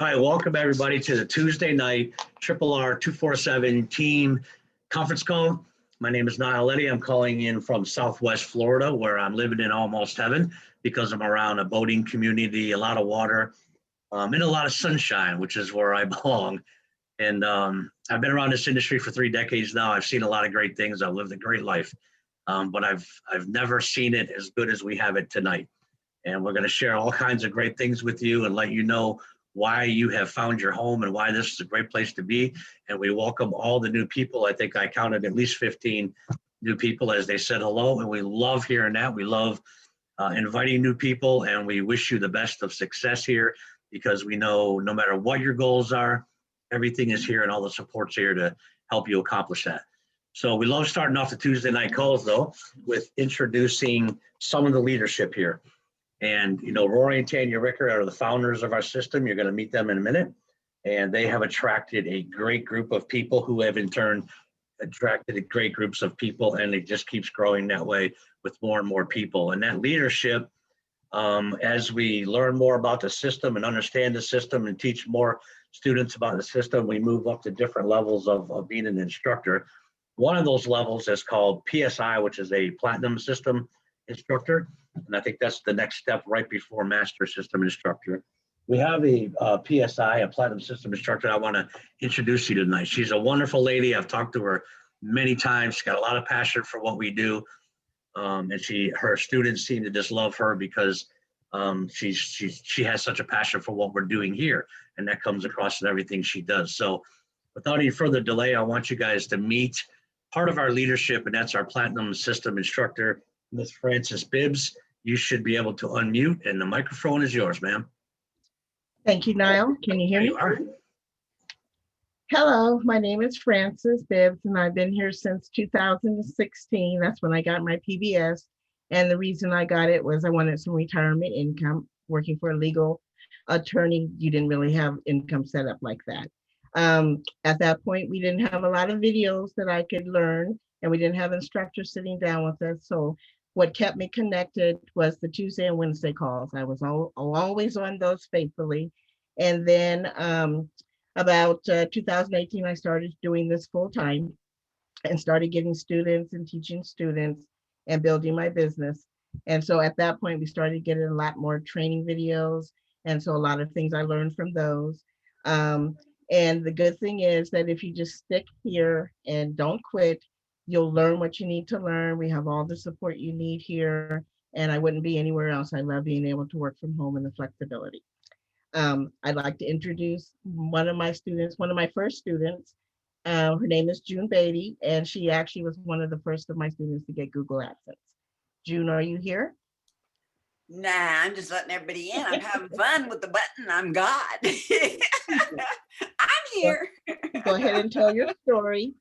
Hi, welcome everybody to the Tuesday night RRR247 team conference call. My name is Niall Letty. I'm calling in from Southwest Florida, where I'm living in almost heaven because I'm around a boating community, a lot of water, and a lot of sunshine, which is where I belong. And I've been around this industry for 3 decades now. I've seen a lot of great things. I've lived a great life, but I've never seen it as good as we have it tonight. And we're going to share all kinds of great things with you and let you know why you have found your home and why this is a great place to be. And we welcome all the new people. I think I counted at least 15 new people as they said hello. And we love hearing that. We love inviting new people, and we wish you the best of success here, because we know no matter what your goals are, everything is here and all the support's here to help you accomplish that. So we love starting off the Tuesday night calls, though, with introducing some of the leadership here. And, you know, Rory and Tanya Ricker are the founders of our system. You're going to meet them in a minute. And they have attracted a great group of people who have in turn attracted great groups of people. And it just keeps growing that way with more and more people. And that leadership, as we learn more about the system and understand the system and teach more students about the system, we move up to different levels of being an instructor. One of those levels is called PSI, which is a platinum system instructor. And I think that's the next step right before master system instructor. We have a PSI, a platinum system instructor. I want to introduce you tonight. She's a wonderful lady. I've talked to her many times. She's got a lot of passion for what we do. And her students seem to just love her because she has such a passion for what we're doing here. And that comes across in everything she does. So without any further delay, I want you guys to meet part of our leadership, and that's our platinum system instructor, Ms. Frances Bibbs. You should be able to unmute, and the microphone is yours, ma'am. Thank you, Niall. Can you hear me? Hello, my name is Frances Bibbs, and I've been here since 2016. That's when I got my PBS. And the reason I got it was I wanted some retirement income. Working for a legal attorney, you didn't really have income set up like that. At that point, we didn't have a lot of videos that I could learn, and we didn't have instructors sitting down with us. So what kept me connected was the Tuesday and Wednesday calls. I was always on those faithfully. And then about 2018, I started doing this full time and started getting students and teaching students and building my business. And so at that point, we started getting a lot more training videos. And so a lot of things I learned from those. And the good thing is that if you just stick here and don't quit, you'll learn what you need to learn. We have all the support you need here, and I wouldn't be anywhere else. I love being able to work from home and the flexibility. I'd like to introduce one of my first students. Her name is June Beatty, and she actually was one of the first of my students to get Google AdSense. June, are you here? Nah, I'm just letting everybody in. I'm having fun with the button. I'm God. I'm here. Go ahead and tell your story.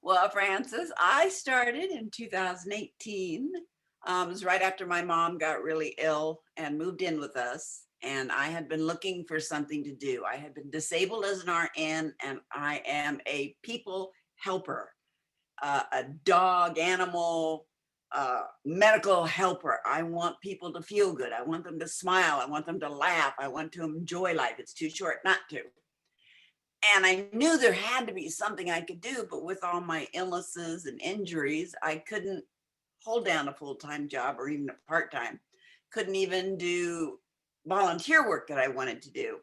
Well, Frances, I started in 2018. It was right after my mom got really ill and moved in with us. And I had been looking for something to do. I had been disabled as an RN, and I am a people helper, a dog, animal, medical helper. I want people to feel good. I want them to smile. I want them to laugh. I want to enjoy life. It's too short not to. And I knew there had to be something I could do, but with all my illnesses and injuries, I couldn't hold down a full-time job or even a part-time. Couldn't even do volunteer work that I wanted to do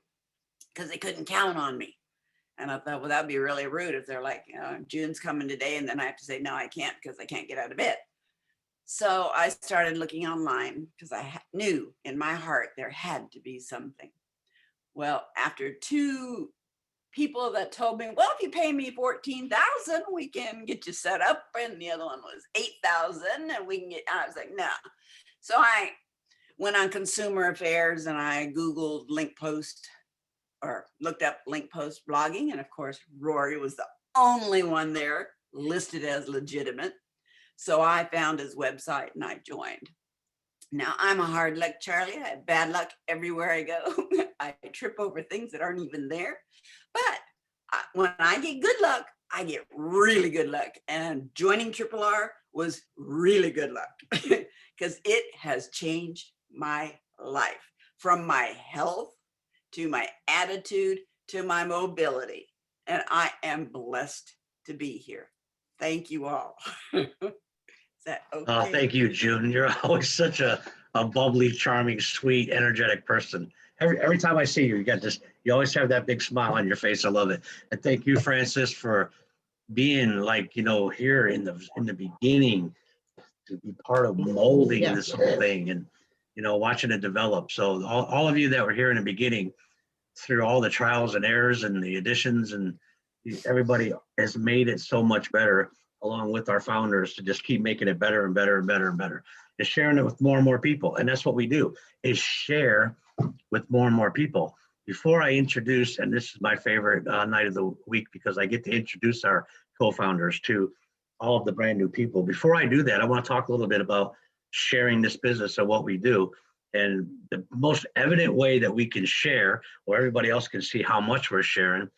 because they couldn't count on me. And I thought, well, that'd be really rude if they're like, June's coming today, and then I have to say, no, I can't because I can't get out of bed. So I started looking online because I knew in my heart there had to be something. Well, after 2 people that told me, well, if you pay me $14,000, we can get you set up, and the other one was $8,000, and we can get. I was like, no. So I went on Consumer Affairs and I Googled link post, or looked up link post blogging, and of course Rory was the only one there listed as legitimate. So I found his website and I joined. Now I'm a hard luck Charlie. I have bad luck everywhere I go. I trip over things that aren't even there. But when I get good luck, I get really good luck. And joining RRR was really good luck because it has changed my life, from my health to my attitude, to my mobility. And I am blessed to be here. Thank you all. Is that okay? Thank you, June. You're always such a bubbly, charming, sweet, energetic person. Every time I see you, you got this, you always have that big smile on your face. I love it. And thank you, Francis, for being like, here in the beginning, to be part of molding this whole thing and, watching it develop. So all of you that were here in the beginning, through all the trials and errors and the additions, and everybody has made it so much better, along with our founders, to just keep making it better and better and better and better, and sharing it with more and more people. And that's what we do, is share with more and more people. Before I introduce, and this is my favorite night of the week, because I get to introduce our co-founders to all of the brand new people. Before I do that, I want to talk a little bit about sharing this business and what we do. And the most evident way that we can share, or everybody else can see how much we're sharing,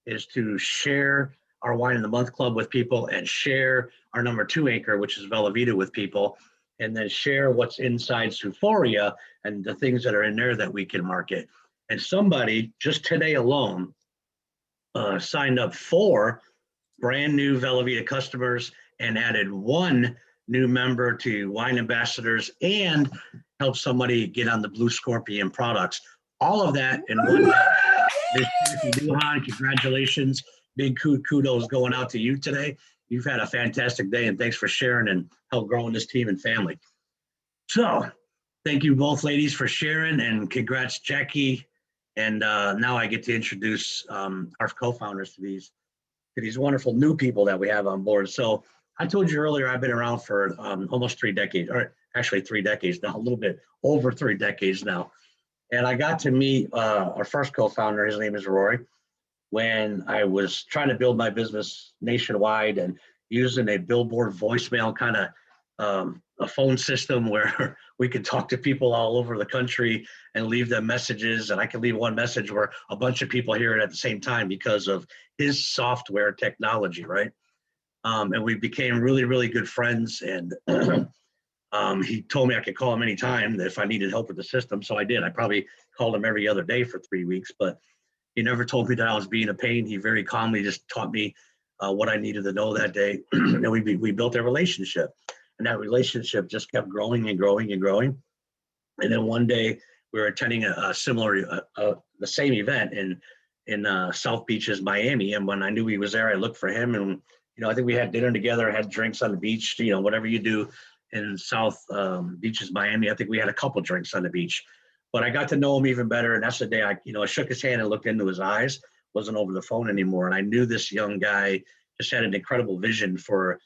is to share our Wine in the Month Club with people, and share our number 2 anchor, which is Velavita, with people, and then share what's inside Suphoria and the things that are in there that we can market. And somebody just today alone signed up 4 brand new Velavita customers and added 1 new member to Wine Ambassadors, and helped somebody get on the Blue Scorpion products. All of that in one day. Duhan, congratulations. Big kudos going out to you today. You've had a fantastic day, and thanks for sharing and help growing this team and family. So thank you both ladies for sharing, and congrats, Jackie. And now I get to introduce our co-founders to these wonderful new people that we have on board. So I told you earlier, I've been around for almost 3 decades, or actually 3 decades now, a little bit over 3 decades now. And I got to meet our first co-founder, his name is Rory, when I was trying to build my business nationwide and using a billboard voicemail kind of a phone system where we could talk to people all over the country and leave them messages. And I could leave one message where a bunch of people hear it at the same time because of his software technology, right? And we became really, really good friends. And he told me I could call him anytime if I needed help with the system. So I did. I probably called him every other day for 3 weeks, but he never told me that I was being a pain. He very calmly just taught me what I needed to know that day. And we built a relationship. And that relationship just kept growing and growing and growing. And then one day we were attending a similar, the same event in South Beaches, Miami. And when I knew he was there, I looked for him. And, I think we had dinner together, had drinks on the beach, whatever you do in South Beaches, Miami. I think we had a couple drinks on the beach. But I got to know him even better. And that's the day I shook his hand and looked into his eyes. Wasn't over the phone anymore. And I knew this young guy just had an incredible vision for,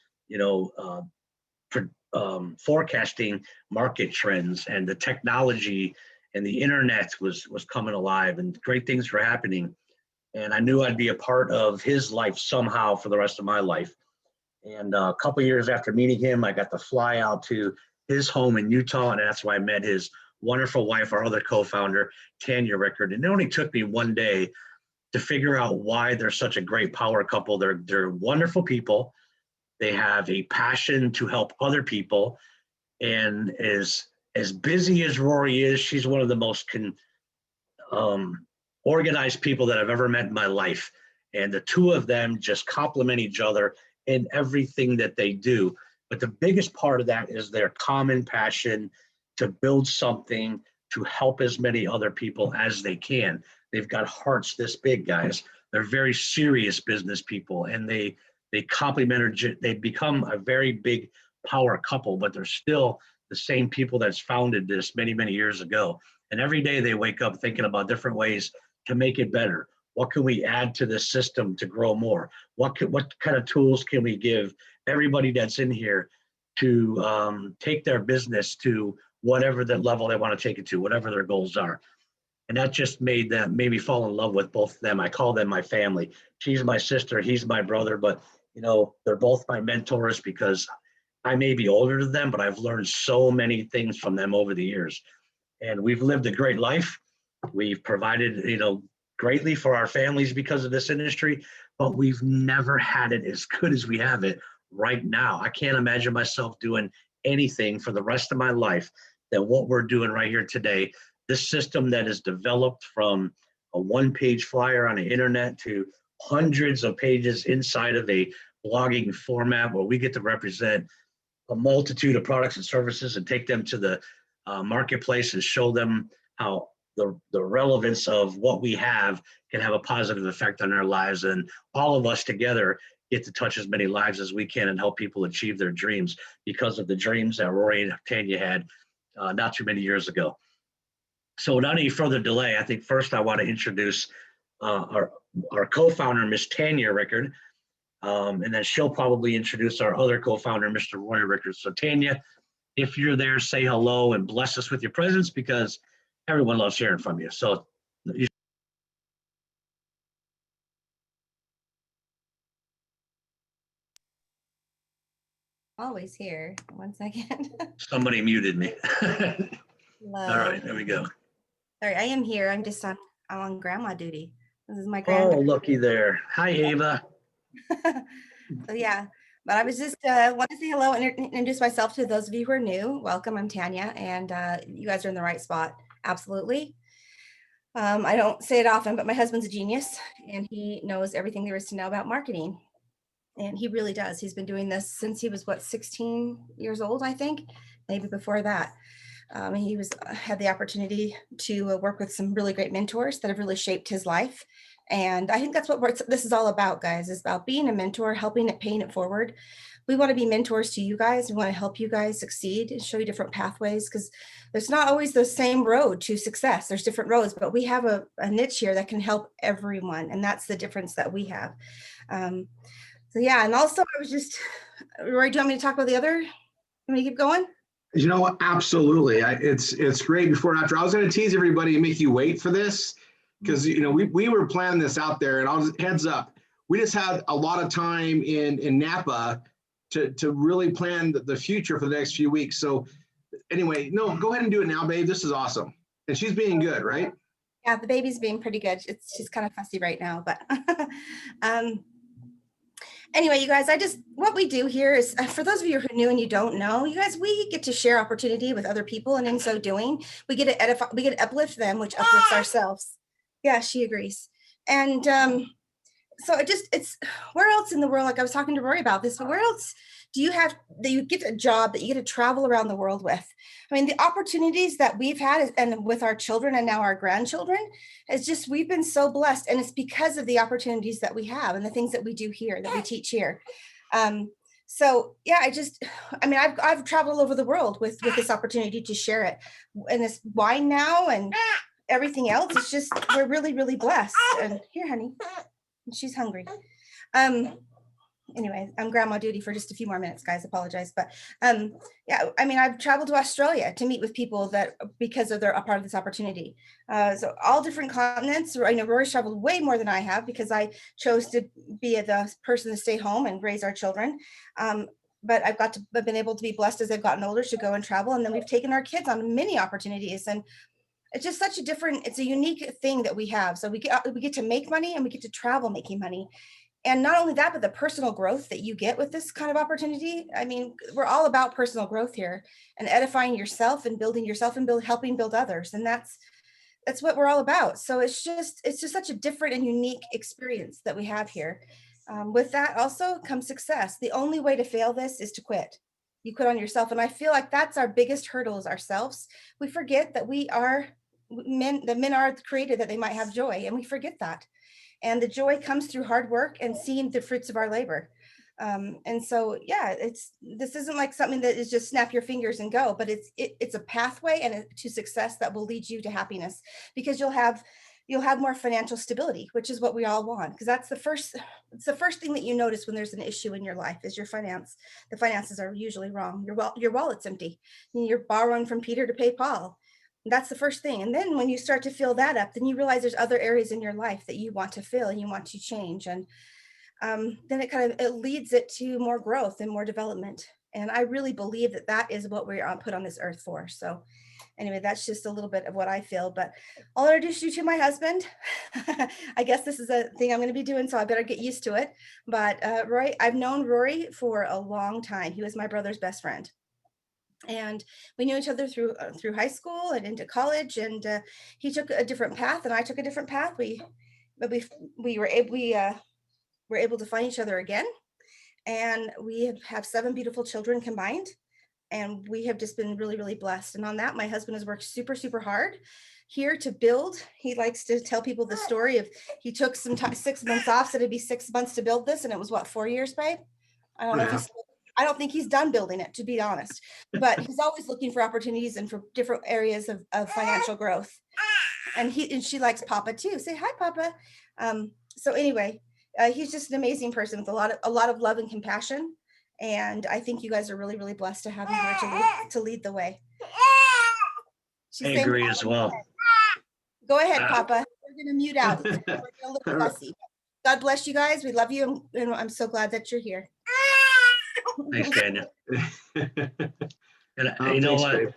forecasting market trends, and the technology and the internet was coming alive, and great things were happening. And I knew I'd be a part of his life somehow for the rest of my life. And a couple years after meeting him, I got to fly out to his home in Utah, and that's where I met his wonderful wife, our other co-founder, Tanya Rickard. And it only took me one day to figure out why they're such a great power couple. They're wonderful people. They have a passion to help other people. And as busy as Rory is, she's one of the most organized people that I've ever met in my life. And the two of them just complement each other in everything that they do. But the biggest part of that is their common passion to build something to help as many other people as they can. They've got hearts this big, guys. They're very serious business people, and they complement, they become a very big power couple, but they're still the same people that's founded this many, many years ago. And every day they wake up thinking about different ways to make it better. What can we add to this system to grow more? What kind of tools can we give everybody that's in here to take their business to whatever that level they want to take it to, whatever their goals are. And that just made me fall in love with both of them. I call them my family. She's my sister, he's my brother, but they're both my mentors because I may be older than them, but I've learned so many things from them over the years. And we've lived a great life. We've provided, greatly for our families because of this industry, but we've never had it as good as we have it right now. I can't imagine myself doing anything for the rest of my life than what we're doing right here today. This system that is developed from a one-page flyer on the internet to hundreds of pages inside of a blogging format where we get to represent a multitude of products and services and take them to the marketplace and show them how the relevance of what we have can have a positive effect on their lives. And all of us together get to touch as many lives as we can and help people achieve their dreams because of the dreams that Rory and Tanya had not too many years ago. So without any further delay, I think first I want to introduce our co-founder, Miss Tanya Rickard, and then she'll probably introduce our other co-founder, Mr. Rory Rickard. So Tanya, if you're there, say hello and bless us with your presence because everyone loves hearing from you. So Always here. 1 second. somebody muted me. Hello. All right, there we go. Sorry, I am here. I'm just on grandma duty. This is my Oh, granddaughter. looky there. Hi, Ava. So yeah, but I was just want to say hello and introduce myself to those of you who are new. Welcome, I'm Tanya, and you guys are in the right spot. Absolutely. I don't say it often, but my husband's a genius and he knows everything there is to know about marketing. And he really does. He's been doing this since he was, what, 16 years old, I think, maybe before that. He had the opportunity to work with some really great mentors that have really shaped his life. And I think that's what this is all about, guys. It's about being a mentor, helping it, paying it forward. We want to be mentors to you guys. We want to help you guys succeed and show you different pathways because there's not always the same road to success. There's different roads, but we have a niche here that can help everyone. And that's the difference that we have. So yeah, and also I was just, Rory, do you want me to talk about the other? You want me to keep going? You know what? Absolutely. It's great before and after. I was going to tease everybody and make you wait for this because, you know, we were planning this out there and I was heads up. We just had a lot of time in Napa to really plan the future for the next few weeks. So anyway, no, go ahead and do it now, babe. This is awesome. And she's being good, right? Yeah, the baby's being pretty good. She's kind of fussy right now, but anyway, you guys, what we do here is, for those of you who are new and you don't know, you guys, we get to share opportunity with other people. And in so doing, we get to edify, we get to uplift them, which uplifts ourselves. Yeah, she agrees. And so it's where else in the world, like I was talking to Rory about this, but where else do you have that you get a job that you get to travel around the world with? I mean, the opportunities that we've had and with our children and now our grandchildren, it's just, we've been so blessed. And it's because of the opportunities that we have and the things that we do here, that we teach here. So yeah, I've traveled all over the world with this opportunity to share it. And this wine now and everything else, it's just, we're really, really blessed. And here, honey, she's hungry. Anyway, I'm grandma duty for just a few more minutes, guys. Apologize. But yeah, I mean, I've traveled to Australia to meet with people that because of a part of this opportunity. So all different continents. I know Rory's traveled way more than I have because I chose to be the person to stay home and raise our children. But I've been able to be blessed as they've gotten older to go and travel. And then we've taken our kids on many opportunities. And it's just such it's a unique thing that we have. So we get to make money and we get to travel making money. And not only that, but the personal growth that you get with this kind of opportunity. I mean, we're all about personal growth here and edifying yourself and building yourself and helping build others. And that's what we're all about. So it's just such a different and unique experience that we have here. With that also comes success. The only way to fail this is to quit. You quit on yourself. And I feel like that's our biggest hurdle is ourselves. We forget that we are men, that men are created that they might have joy. And we forget that. And the joy comes through hard work and seeing the fruits of our labor. And so, yeah, this isn't like something that is just snap your fingers and go, but it's a pathway and to success that will lead you to happiness because you'll have more financial stability, which is what we all want. Because it's the first thing that you notice when there's an issue in your life is your finance. The finances are usually wrong. Your wallet's empty. You're borrowing from Peter to pay Paul. That's the first thing. And then when you start to fill that up, then you realize there's other areas in your life that you want to fill and you want to change. And then it leads it to more growth and more development. And I really believe that is what we're put on this earth for. So anyway, that's just a little bit of what I feel, but I'll introduce you to my husband. I guess this is a thing I'm going to be doing, so I better get used to it. But Rory, I've known Rory for a long time. He was my brother's best friend. And we knew each other through high school and into college. And he took a different path, and I took a different path. We were able to find each other again, and we have 7 beautiful children combined. And we have just been really, really blessed. And on that, my husband has worked super, super hard here to build. He likes to tell people the story of he took some time, 6 months off, said it'd be 6 months to build this, and it was what, 4 years, babe? I don't know if he's. I don't think he's done building it, to be honest, but he's always looking for opportunities and for different areas of financial growth. And she likes Papa too. Say hi, Papa. So anyway, he's just an amazing person with a lot of love and compassion. And I think you guys are really, really blessed to have him here to lead the way. I agree as well. Go ahead, Papa. We're going to mute out. We're a little fussy. God bless you guys. We love you. And I'm so glad that you're here. Thanks, Daniel. And you know what?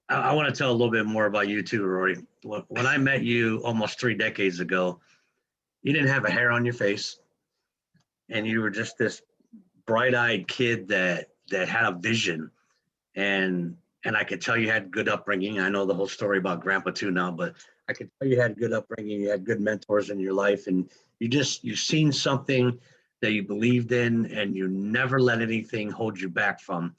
I want to tell a little bit more about you too, Rory. When I met you almost 3 decades ago, you didn't have a hair on your face, and you were just this bright-eyed kid that had a vision, and I could tell you had good upbringing. I know the whole story about Grandpa too now, but I could tell you had good upbringing. You had good mentors in your life, and you've seen something that you believed in, and you never let anything hold you back from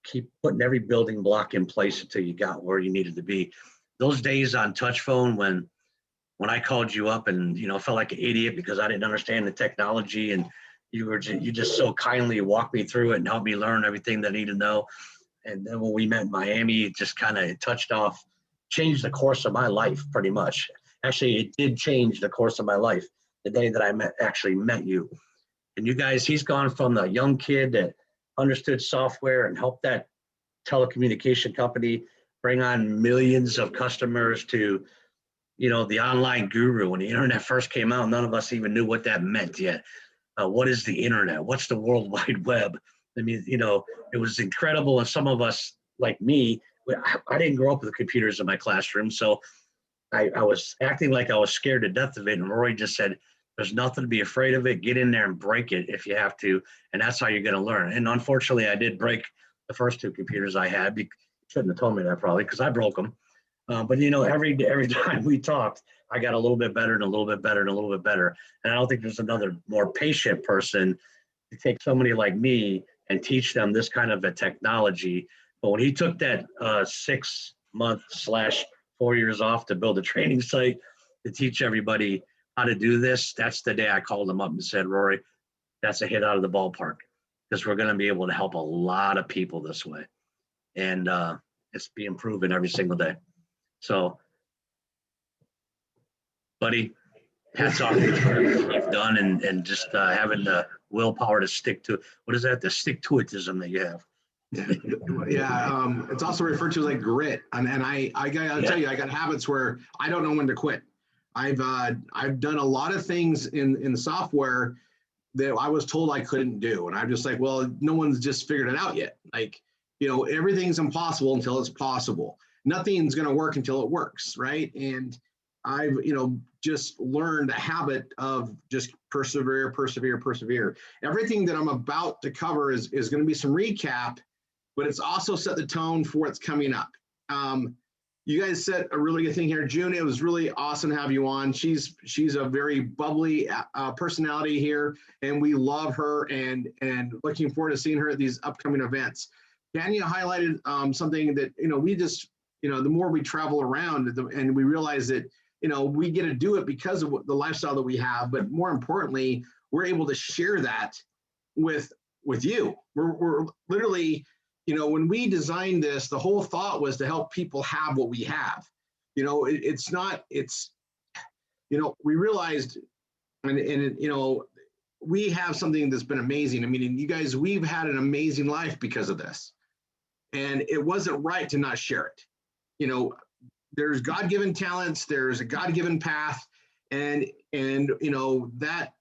keep putting every building block in place until you got where you needed to be. Those days on touch phone when I called you up and felt like an idiot because I didn't understand the technology, and you just so kindly walked me through it and helped me learn everything that I need to know. And then when we met in Miami, it just kind of changed the course of my life pretty much. Actually, it did change the course of my life the day that I met you. And you guys, he's gone from the young kid that understood software and helped that telecommunication company bring on millions of customers to, the online guru. When the internet first came out, none of us even knew what that meant yet. What is the internet? What's the World Wide Web? I mean, it was incredible. And some of us, like me, I didn't grow up with computers in my classroom. So I was acting like I was scared to death of it. And Rory just said, there's nothing to be afraid of it. Get in there and break it if you have to. And that's how you're going to learn. And unfortunately, I did break the first 2 computers I had. You shouldn't have told me that probably because I broke them. But every time we talked, I got a little bit better and a little bit better and a little bit better. And I don't think there's another more patient person to take somebody like me and teach them this kind of a technology. But when he took that 6 month / 4 years off to build a training site to teach everybody how to do this, that's the day I called him up and said, Rory, that's a hit out of the ballpark because we're going to be able to help a lot of people this way. And it's being proven every single day. So, buddy, hats off to what you've done and just having the willpower to stick to, what is that? The stick-to-itism that you have. Yeah, it's also referred to like grit. And I'll tell you, I got habits where I don't know when to quit. I've done a lot of things in the software that I was told I couldn't do. And I'm just like, well, no one's just figured it out yet. Like, everything's impossible until it's possible. Nothing's going to work until it works, right? And I've, just learned a habit of just persevere. Everything that I'm about to cover is going to be some recap, but it's also set the tone for what's coming up. You guys said a really good thing here. June, it was really awesome to have you on. She's a very bubbly personality here, and we love her and looking forward to seeing her at these upcoming events. Tanya highlighted something that, we just, the more we travel around and we realize that, we get to do it because of the lifestyle that we have, but more importantly, we're able to share that with you. We're literally, when we designed this, the whole thought was to help people have what we have. We realized, we have something that's been amazing. I mean, you guys, we've had an amazing life because of this. And it wasn't right to not share it. There's God-given talents, there's a God-given path, and that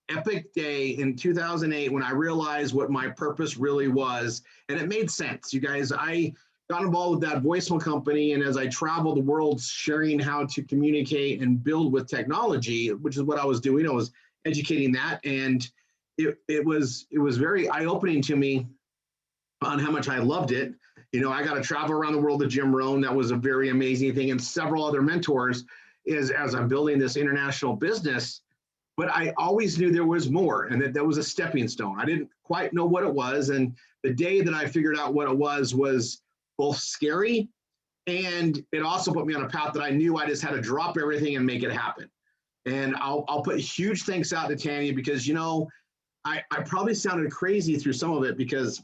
epic day in 2008 when I realized what my purpose really was, and it made sense. You guys, I got involved with that voicemail company, and as I traveled the world sharing how to communicate and build with technology, which is what I was doing, I was educating that, and it was very eye-opening to me on how much I loved it. You know, I got to travel around the world with Jim Rohn. That was a very amazing thing. And several other mentors as I'm building this international business. But I always knew there was more, and that was a stepping stone. I didn't quite know what it was. And the day that I figured out what it was both scary, and it also put me on a path that I knew I just had to drop everything and make it happen. And I'll put huge thanks out to Tanya, because, you know, I probably sounded crazy through some of it, because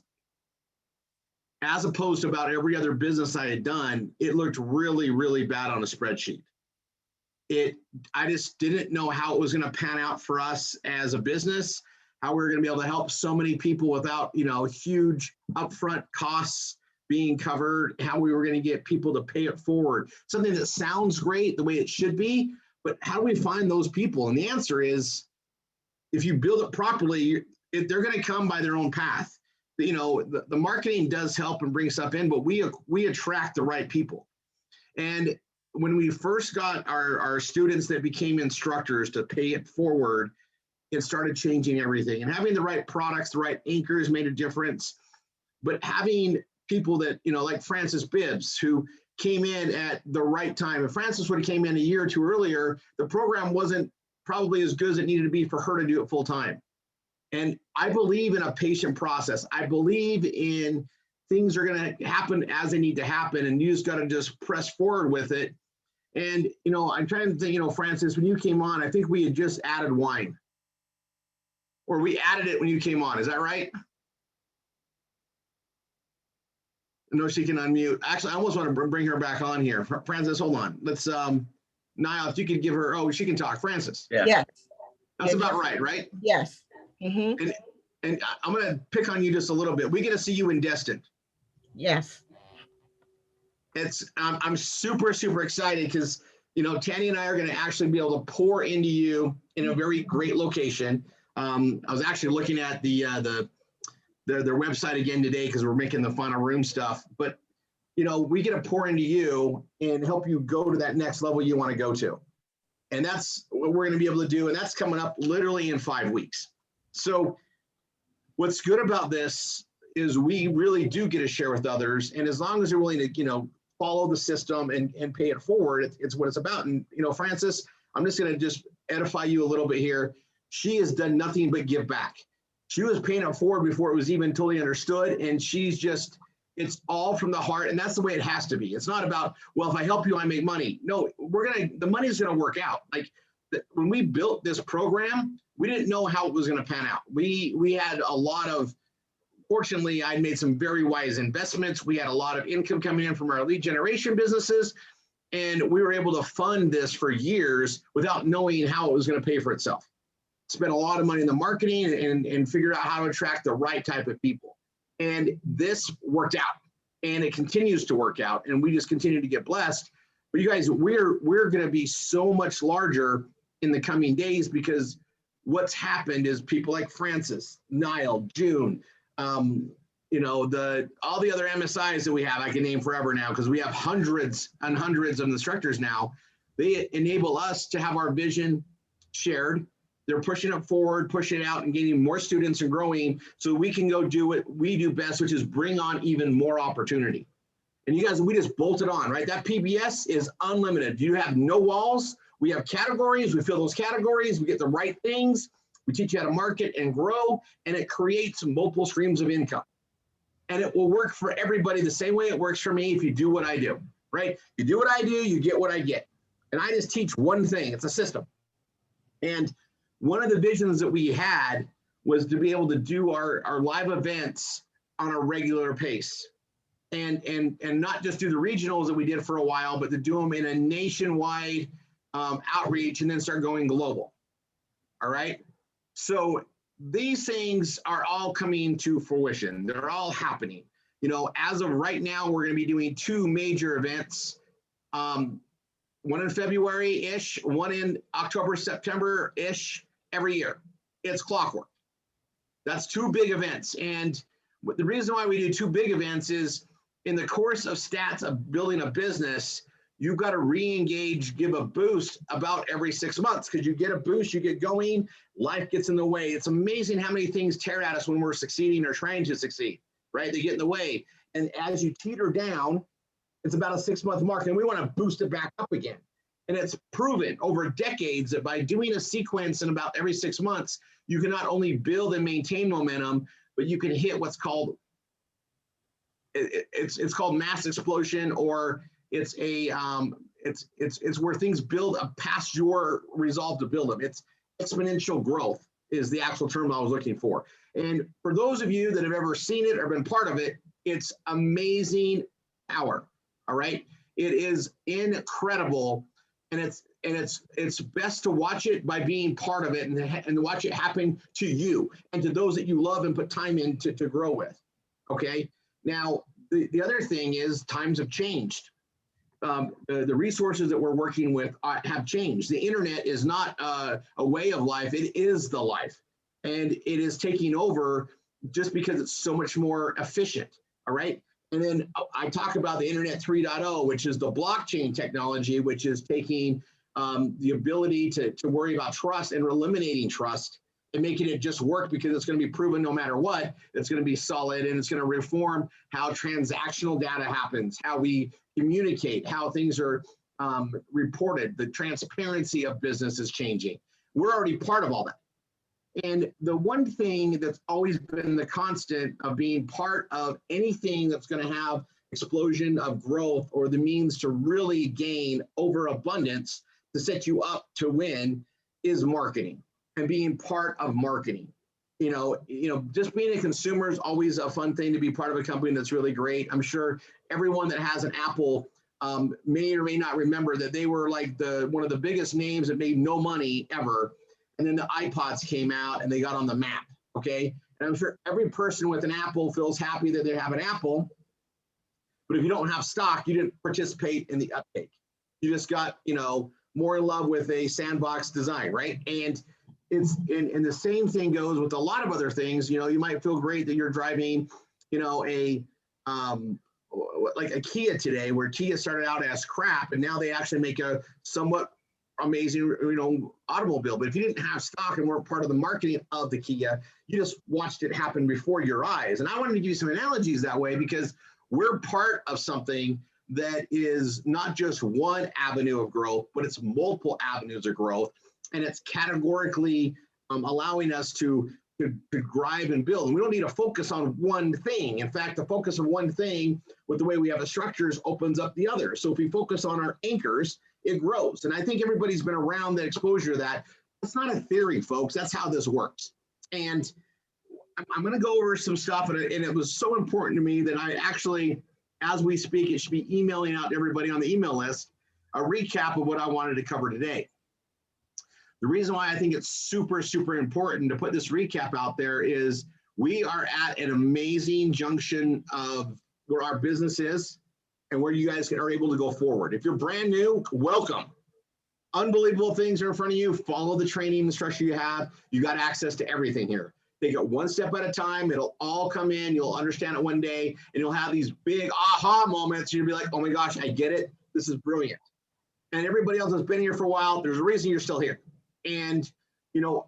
as opposed to about every other business I had done, it looked really, really bad on a spreadsheet. I just didn't know how it was going to pan out for us as a business, how we were going to be able to help so many people without, you know, huge upfront costs being covered, how we were going to get people to pay it forward. Something that sounds great the way it should be, but how do we find those people? And the answer is, if you build it properly, they're going to come by their own path. You know, the marketing does help and bring stuff in, but we attract the right people. And when we first got our students that became instructors to pay it forward, it started changing everything. And having the right products, the right anchors made a difference. But having people that, you know, like Frances Bibbs, who came in at the right time. If Frances would have came in a year or two earlier, the program wasn't probably as good as it needed to be for her to do it full time. And I believe in a patient process. I believe in things are going to happen as they need to happen, and you just got to just press forward with it. And, you know, I'm trying to think, you know, Frances, when you came on, I think we had just added wine, or we added it when you came on. Is that right? No, she can unmute. Actually, I almost want to bring her back on here. Frances, hold on. Let's, Niall, if you could give her, oh, she can talk. Frances. Yeah. Yes. That's about right, right? Yes. Mm-hmm. And I'm going to pick on you just a little bit. We get to see you in Destin. Yes. I'm super, super excited because, you know, Tanya and I are going to actually be able to pour into you in a very great location. I was actually looking at their website again today because we're making the final room stuff. But, you know, we get to pour into you and help you go to that next level you want to go to. And that's what we're going to be able to do. And that's coming up literally in 5 weeks. So what's good about this is we really do get to share with others. And as long as they're willing to, you know, follow the system and pay it forward, it's what it's about. And, you know, Frances, I'm just going to just edify you a little bit here. She has done nothing but give back. She was paying it forward before it was even totally understood. And she's just, it's all from the heart. And that's the way it has to be. It's not about, well, if I help you, I make money. No, the money's going to work out. Like when we built this program, we didn't know how it was going to pan out. We had a lot of, fortunately, I made some very wise investments. We had a lot of income coming in from our lead generation businesses. And we were able to fund this for years without knowing how it was going to pay for itself. Spent a lot of money in the marketing and figured out how to attract the right type of people. And this worked out, and it continues to work out, and we just continue to get blessed. But you guys, we're going to be so much larger in the coming days, because what's happened is people like Frances, Niall, June, you know, all the other MSIs that we have, I can name forever now, because we have hundreds and hundreds of instructors now. They enable us to have our vision shared. They're pushing it forward, pushing it out, and getting more students and growing so we can go do what we do best, which is bring on even more opportunity. And you guys, we just bolted on, right? That PBS is unlimited. You have no walls. We have categories. We fill those categories. We get the right things. We teach you how to market and grow, and it creates multiple streams of income. And it will work for everybody the same way it works for me if you do what I do, right? You do what I do, you get what I get. And I just teach one thing. It's a system. And one of the visions that we had was to be able to do our live events on a regular pace, and not just do the regionals that we did for a while, but to do them in a nationwide outreach and then start going global. All right. So these things are all coming to fruition. They're all happening. You know, as of right now, we're going to be doing 2 major events. One in February-ish, one in October, September-ish. Every year. It's clockwork. That's 2 big events. And the reason why we do 2 big events is in the course of stats of building a business, you've got to re-engage, give a boost about every 6 months, because you get a boost, you get going, life gets in the way. It's amazing how many things tear at us when we're succeeding or trying to succeed. right? They get in the way. And as you teeter down, it's about a 6-month mark, and we want to boost it back up again. And it's proven over decades that by doing a sequence in about every 6 months, you can not only build and maintain momentum, but you can hit what's called, it's called mass explosion, or it's where things build up past your resolve to build them. It's exponential growth is the actual term I was looking for. And for those of you that have ever seen it or been part of it, it's amazing power. All right. It is incredible. And it's best to watch it by being part of it and watch it happen to you and to those that you love and put time in to grow with. Okay. Now, the other thing is times have changed. The resources that we're working with have changed. The internet is not a way of life. It is the life. And it is taking over just because it's so much more efficient. All right. And then I talk about the Internet 3.0, which is the blockchain technology, which is taking the ability to worry about trust and eliminating trust and making it just work because it's going to be proven no matter what. It's going to be solid, and it's going to reform how transactional data happens, how we communicate, how things are reported. The transparency of business is changing. We're already part of all that. And the one thing that's always been the constant of being part of anything that's going to have explosion of growth or the means to really gain overabundance to set you up to win is marketing and being part of marketing. You know, just being a consumer is always a fun thing to be part of a company that's really great. I'm sure everyone that has an Apple may or may not remember that they were like one of the biggest names that made no money ever. And then the iPods came out and they got on the map, okay? And I'm sure every person with an Apple feels happy that they have an Apple, but if you don't have stock, you didn't participate in the uptake. You just got, more in love with a sandbox design, right? And and the same thing goes with a lot of other things. You might feel great that you're driving, like a Kia today, where Kia started out as crap, and now they actually make a somewhat amazing, automobile. But if you didn't have stock and weren't part of the marketing of the Kia, you just watched it happen before your eyes. And I wanted to give you some analogies that way because we're part of something that is not just one avenue of growth, but it's multiple avenues of growth. And it's categorically allowing us to drive and build. And we don't need to focus on one thing. In fact, the focus of one thing with the way we have the structures opens up the other. So if we focus on our anchors, it grows. And I think everybody's been around the exposure to that. It's not a theory, folks. That's how this works. And I'm going to go over some stuff. And it was so important to me that I actually, as we speak, it should be emailing out to everybody on the email list a recap of what I wanted to cover today. The reason why I think it's super, super important to put this recap out there is we are at an amazing junction of where our business is and where you guys are able to go forward. If you're brand new, welcome. Unbelievable things are in front of you. Follow the training and structure you have. You got access to everything here. Take it one step at a time. It'll all come in. You'll understand it one day, and you'll have these big aha moments. You'll be like, oh my gosh, I get it. This is brilliant. And everybody else has been here for a while. There's a reason you're still here. And,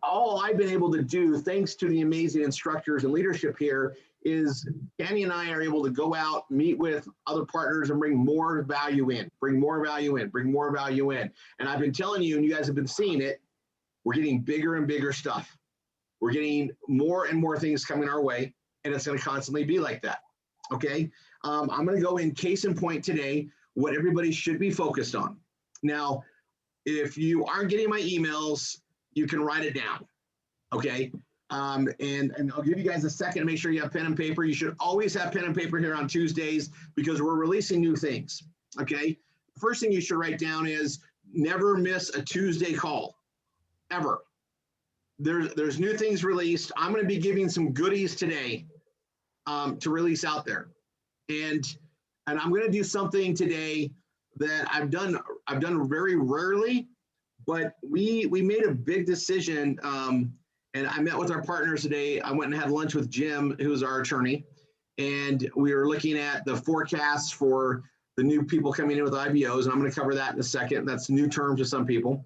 all I've been able to do, thanks to the amazing instructors and leadership here, is Danny and I are able to go out, meet with other partners, and bring more value in, bring more value in, bring more value in. And I've been telling you, and you guys have been seeing it, we're getting bigger and bigger stuff. We're getting more and more things coming our way, and it's going to constantly be like that. Okay. I'm going to go in case in point today, what everybody should be focused on. Now, if you aren't getting my emails, you can write it down. Okay. And I'll give you guys a second to make sure you have pen and paper. You should always have pen and paper here on Tuesdays because we're releasing new things. Okay. The first thing you should write down is never miss a Tuesday call, ever. There's new things released. I'm going to be giving some goodies today to release out there. And I'm going to do something today that I've done very rarely, but we made a big decision. And I met with our partners today. I went and had lunch with Jim, who's our attorney, and we were looking at the forecasts for the new people coming in with IBOs, and I'm going to cover that in a second. That's new terms to some people.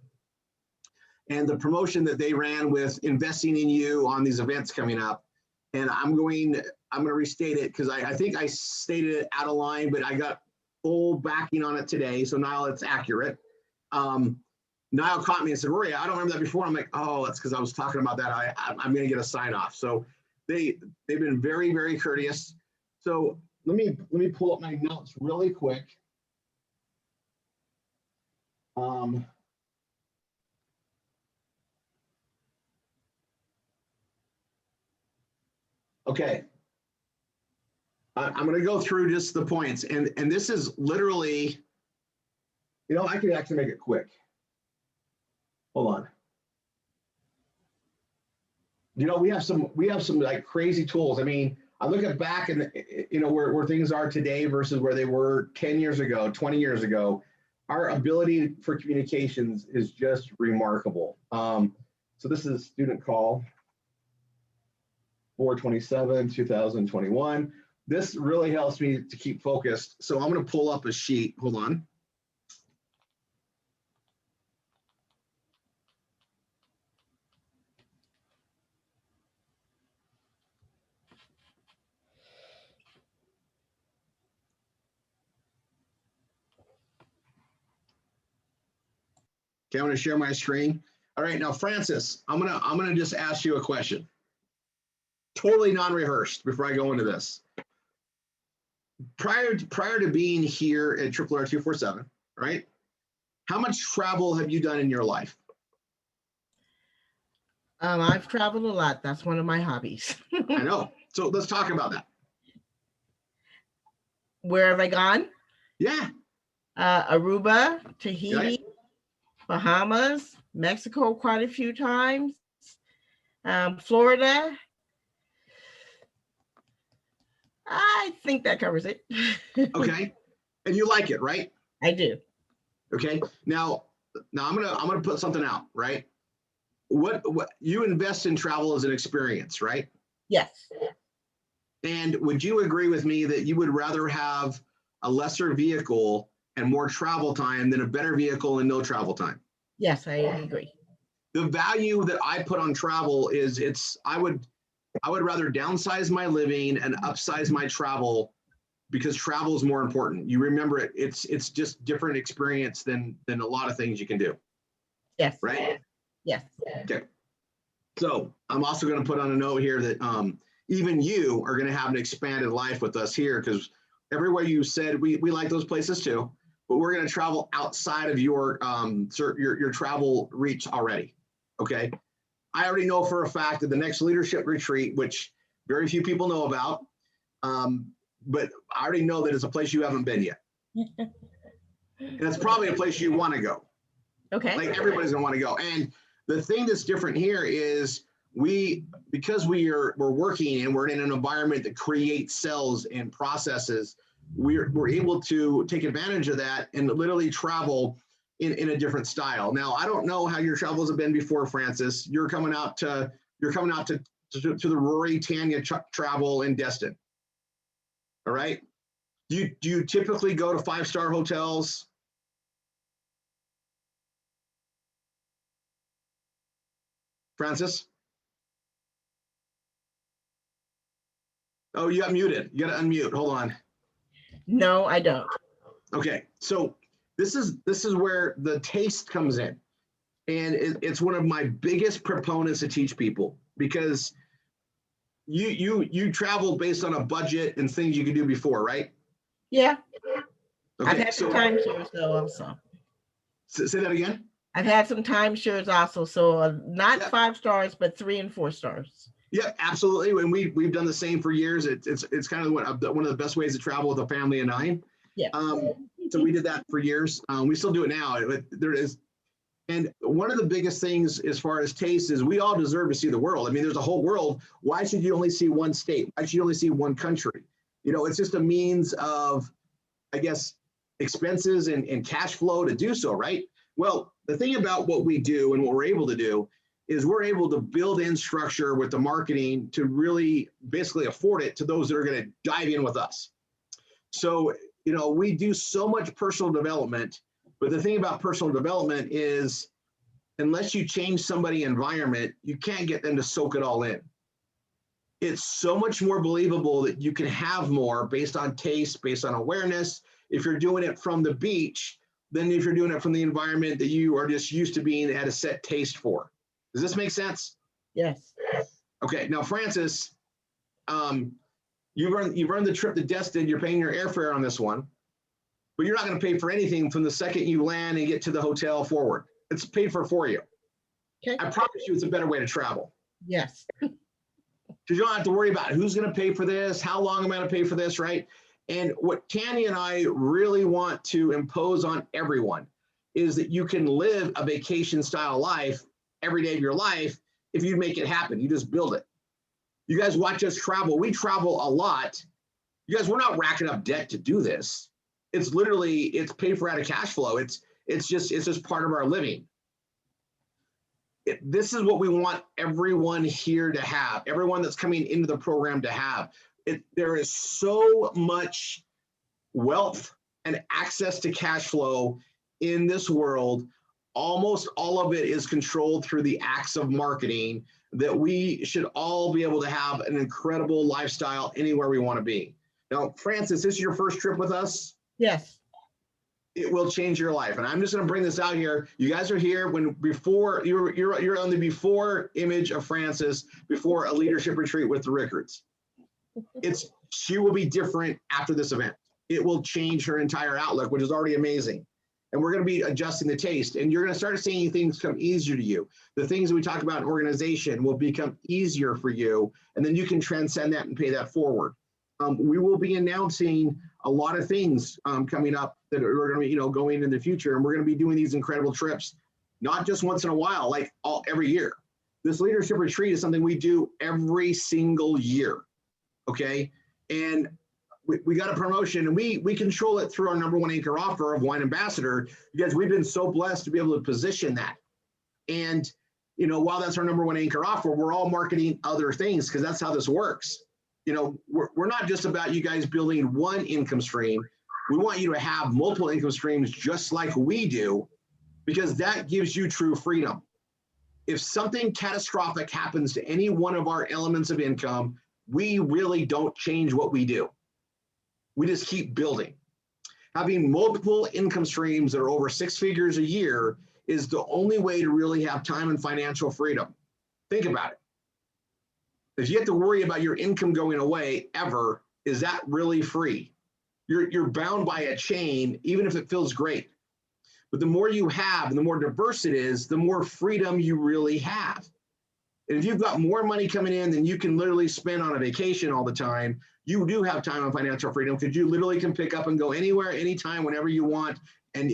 And the promotion that they ran with investing in you on these events coming up. And I'm going to restate it because I think I stated it out of line, but I got full backing on it today. So now it's accurate. Niall caught me and said, Rory, I don't remember that before. I'm like, oh, that's because I was talking about that. I'm going to get a sign off. So they've been very, very courteous. So let me pull up my notes really quick. Okay. I'm going to go through just the points, and this is literally, I can actually make it quick. Hold on. We have some like crazy tools. I mean, I look at back and where things are today versus where they were 10 years ago, 20 years ago. Our ability for communications is just remarkable. So this is a student call, 4/27, 2021. This really helps me to keep focused. So I'm going to pull up a sheet. Hold on. Okay, I'm going to share my screen. All right, now Francis, I'm gonna just ask you a question. Totally non-rehearsed before I go into this. Prior to being here at RRR247, right? How much travel have you done in your life? I've traveled a lot. That's one of my hobbies. I know. So let's talk about that. Where have I gone? Yeah. Aruba, Tahiti, Right. Bahamas, Mexico quite a few times, Florida. I think that covers it. Okay. And you like it, right? I do. Okay. Now I'm gonna put something out, right? What you invest in travel as an experience, right? Yes. And would you agree with me that you would rather have a lesser vehicle and more travel time than a better vehicle and no travel time? Yes, I agree. The value that I put on travel is I would rather downsize my living and upsize my travel because travel is more important. You remember it. It's just different experience than a lot of things you can do. Yes. Right? Yes. Okay. So I'm also going to put on a note here that even you are going to have an expanded life with us here, because everywhere you said we like those places too, but we're going to travel outside of your travel reach already. Okay. I already know for a fact that the next leadership retreat, which very few people know about, but I already know that it's a place you haven't been yet. And it's probably a place you want to go. Okay. Like everybody's gonna want to go. And the thing that's different here is because we're working and we're in an environment that creates cells and processes, we're able to take advantage of that and literally travel in a different style. Now, I don't know how your travels have been before, Francis. You're coming out to the Rory Tanya travel in Destin. All right. Do you typically go to 5-star hotels? Francis? Oh, you got muted. You got to unmute. Hold on. No, I don't. Okay, so this is where the taste comes in, and it's one of my biggest proponents to teach people, because you travel based on a budget and things you can do before, right? Yeah. Okay, I've had some timeshares though also. Say that again. I've had some timeshares also, so not 5 stars, but 3 and 4 stars. Yeah, absolutely. And we've done the same for years. It's kind of one of the best ways to travel with a family of 9. Yeah. So we did that for years. We still do it now. There is, and one of the biggest things as far as taste is we all deserve to see the world. I mean, there's a whole world. Why should you only see one state? Why should you only see one country? It's just a means of, I guess, expenses and cash flow to do so, right? Well, the thing about what we do and what we're able to do is we're able to build in structure with the marketing to really basically afford it to those that are going to dive in with us. So, we do so much personal development, but the thing about personal development is unless you change somebody's environment, you can't get them to soak it all in. It's so much more believable that you can have more based on taste, based on awareness, if you're doing it from the beach, than if you're doing it from the environment that you are just used to being at a set taste for. Does this make sense? Yes. Okay, now Francis, you've earned the trip to Destin, you're paying your airfare on this one, but you're not gonna pay for anything from the second you land and get to the hotel forward. It's paid for you. Okay. I promise you it's a better way to travel. Yes. Because you don't have to worry about who's gonna pay for this, how long am I gonna pay for this, right? And what Tanya and I really want to impose on everyone is that you can live a vacation style life every day of your life if you make it happen. You just build it. You guys watch us travel. We travel a lot. You guys, we're not racking up debt to do this. It's literally, it's paid for out of cash flow. It's just part of our living. This is what we want everyone here to have, everyone that's coming into the program to have. There is so much wealth and access to cash flow in this world. Almost all of it is controlled through the acts of marketing, that we should all be able to have an incredible lifestyle anywhere we want to be. Now, Francis, this is your first trip with us. Yes. It will change your life. And I'm just going to bring this out here. You guys are here before you're on the before image of Francis before a leadership retreat with the Rickards. She will be different after this event. It will change her entire outlook, which is already amazing. And we're going to be adjusting the taste, and you're going to start seeing things come easier to you. The things that we talk about in organization will become easier for you, and then you can transcend that and pay that forward. We will be announcing a lot of things coming up that are going to be, going in the future, and we're going to be doing these incredible trips, not just once in a while, like every year. This leadership retreat is something we do every single year. Okay, and we got a promotion, and we control it through our #1 anchor offer of Wine Ambassador, because we've been so blessed to be able to position that. And while that's our #1 anchor offer, we're all marketing other things, because that's how this works. We're not just about you guys building one income stream. We want you to have multiple income streams just like we do, because that gives you true freedom. If something catastrophic happens to any one of our elements of income, we really don't change what we do. We just keep building. Having multiple income streams that are over 6 figures a year is the only way to really have time and financial freedom. Think about it. If you have to worry about your income going away ever, is that really free? You're bound by a chain, even if it feels great. But the more you have and the more diverse it is, the more freedom you really have. And if you've got more money coming in than you can literally spend on a vacation all the time, you do have time on financial freedom, because you literally can pick up and go anywhere, anytime, whenever you want, and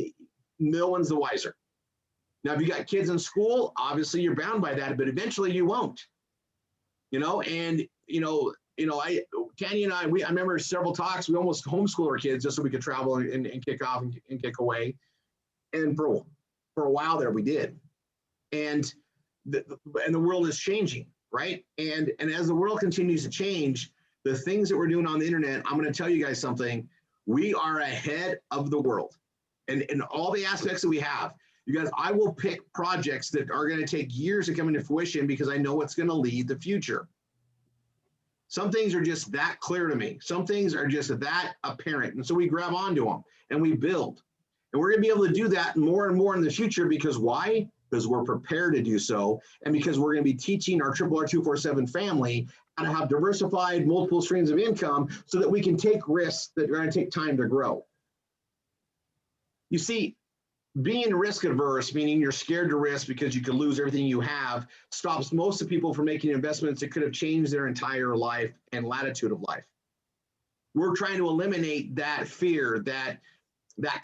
no one's the wiser. Now, if you got kids in school, obviously you're bound by that, but eventually you won't. Tanya and I remember several talks, we almost homeschool our kids just so we could travel and kick off and kick away. And for a while there, we did. And the world is changing, right? And as the world continues to change, the things that we're doing on the internet, I'm going to tell you guys something. We are ahead of the world, and in all the aspects that we have. You guys, I will pick projects that are going to take years to come into fruition, because I know what's going to lead the future. Some things are just that clear to me. Some things are just that apparent. And so we grab onto them and we build. And we're going to be able to do that more and more in the future, because why? Because we're prepared to do so, and because we're going to be teaching our RRR247 family how to have diversified multiple streams of income, so that we can take risks that are going to take time to grow. You see, being risk averse, meaning you're scared to risk because you could lose everything you have, stops most of people from making investments that could have changed their entire life and latitude of life. We're trying to eliminate that fear, that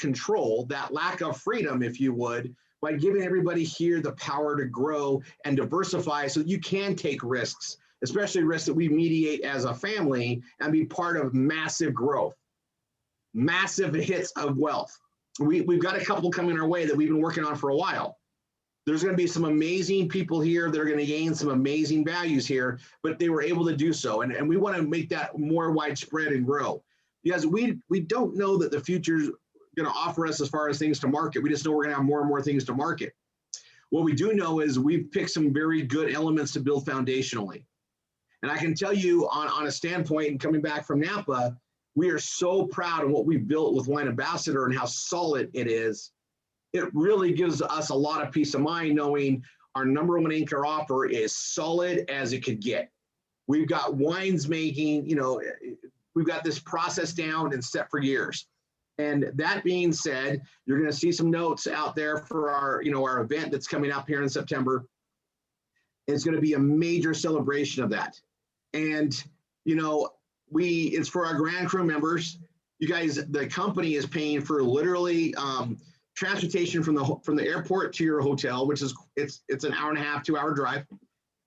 control, that lack of freedom, if you would, by giving everybody here the power to grow and diversify, so that you can take risks, especially risks that we mediate as a family, and be part of massive growth, massive hits of wealth. We've got a couple coming our way that we've been working on for a while. There's going to be some amazing people here that are going to gain some amazing values here, but they were able to do so. And we want to make that more widespread and grow. Because we don't know that the future's going to offer us as far as things to market. We just know we're going to have more and more things to market. What we do know is we've picked some very good elements to build foundationally. And I can tell you on a standpoint and coming back from Napa, we are so proud of what we built with Wine Ambassador and how solid it is. It really gives us a lot of peace of mind knowing our number one anchor offer is solid as it could get. We've got wines making, we've got this process down and set for years. And that being said, you're going to see some notes out there for our event that's coming up here in September. It's going to be a major celebration of that. And, it's for our Grand Crew members. You guys, the company is paying for literally transportation from the airport to your hotel, which is, it's an hour and a half, 2-hour drive.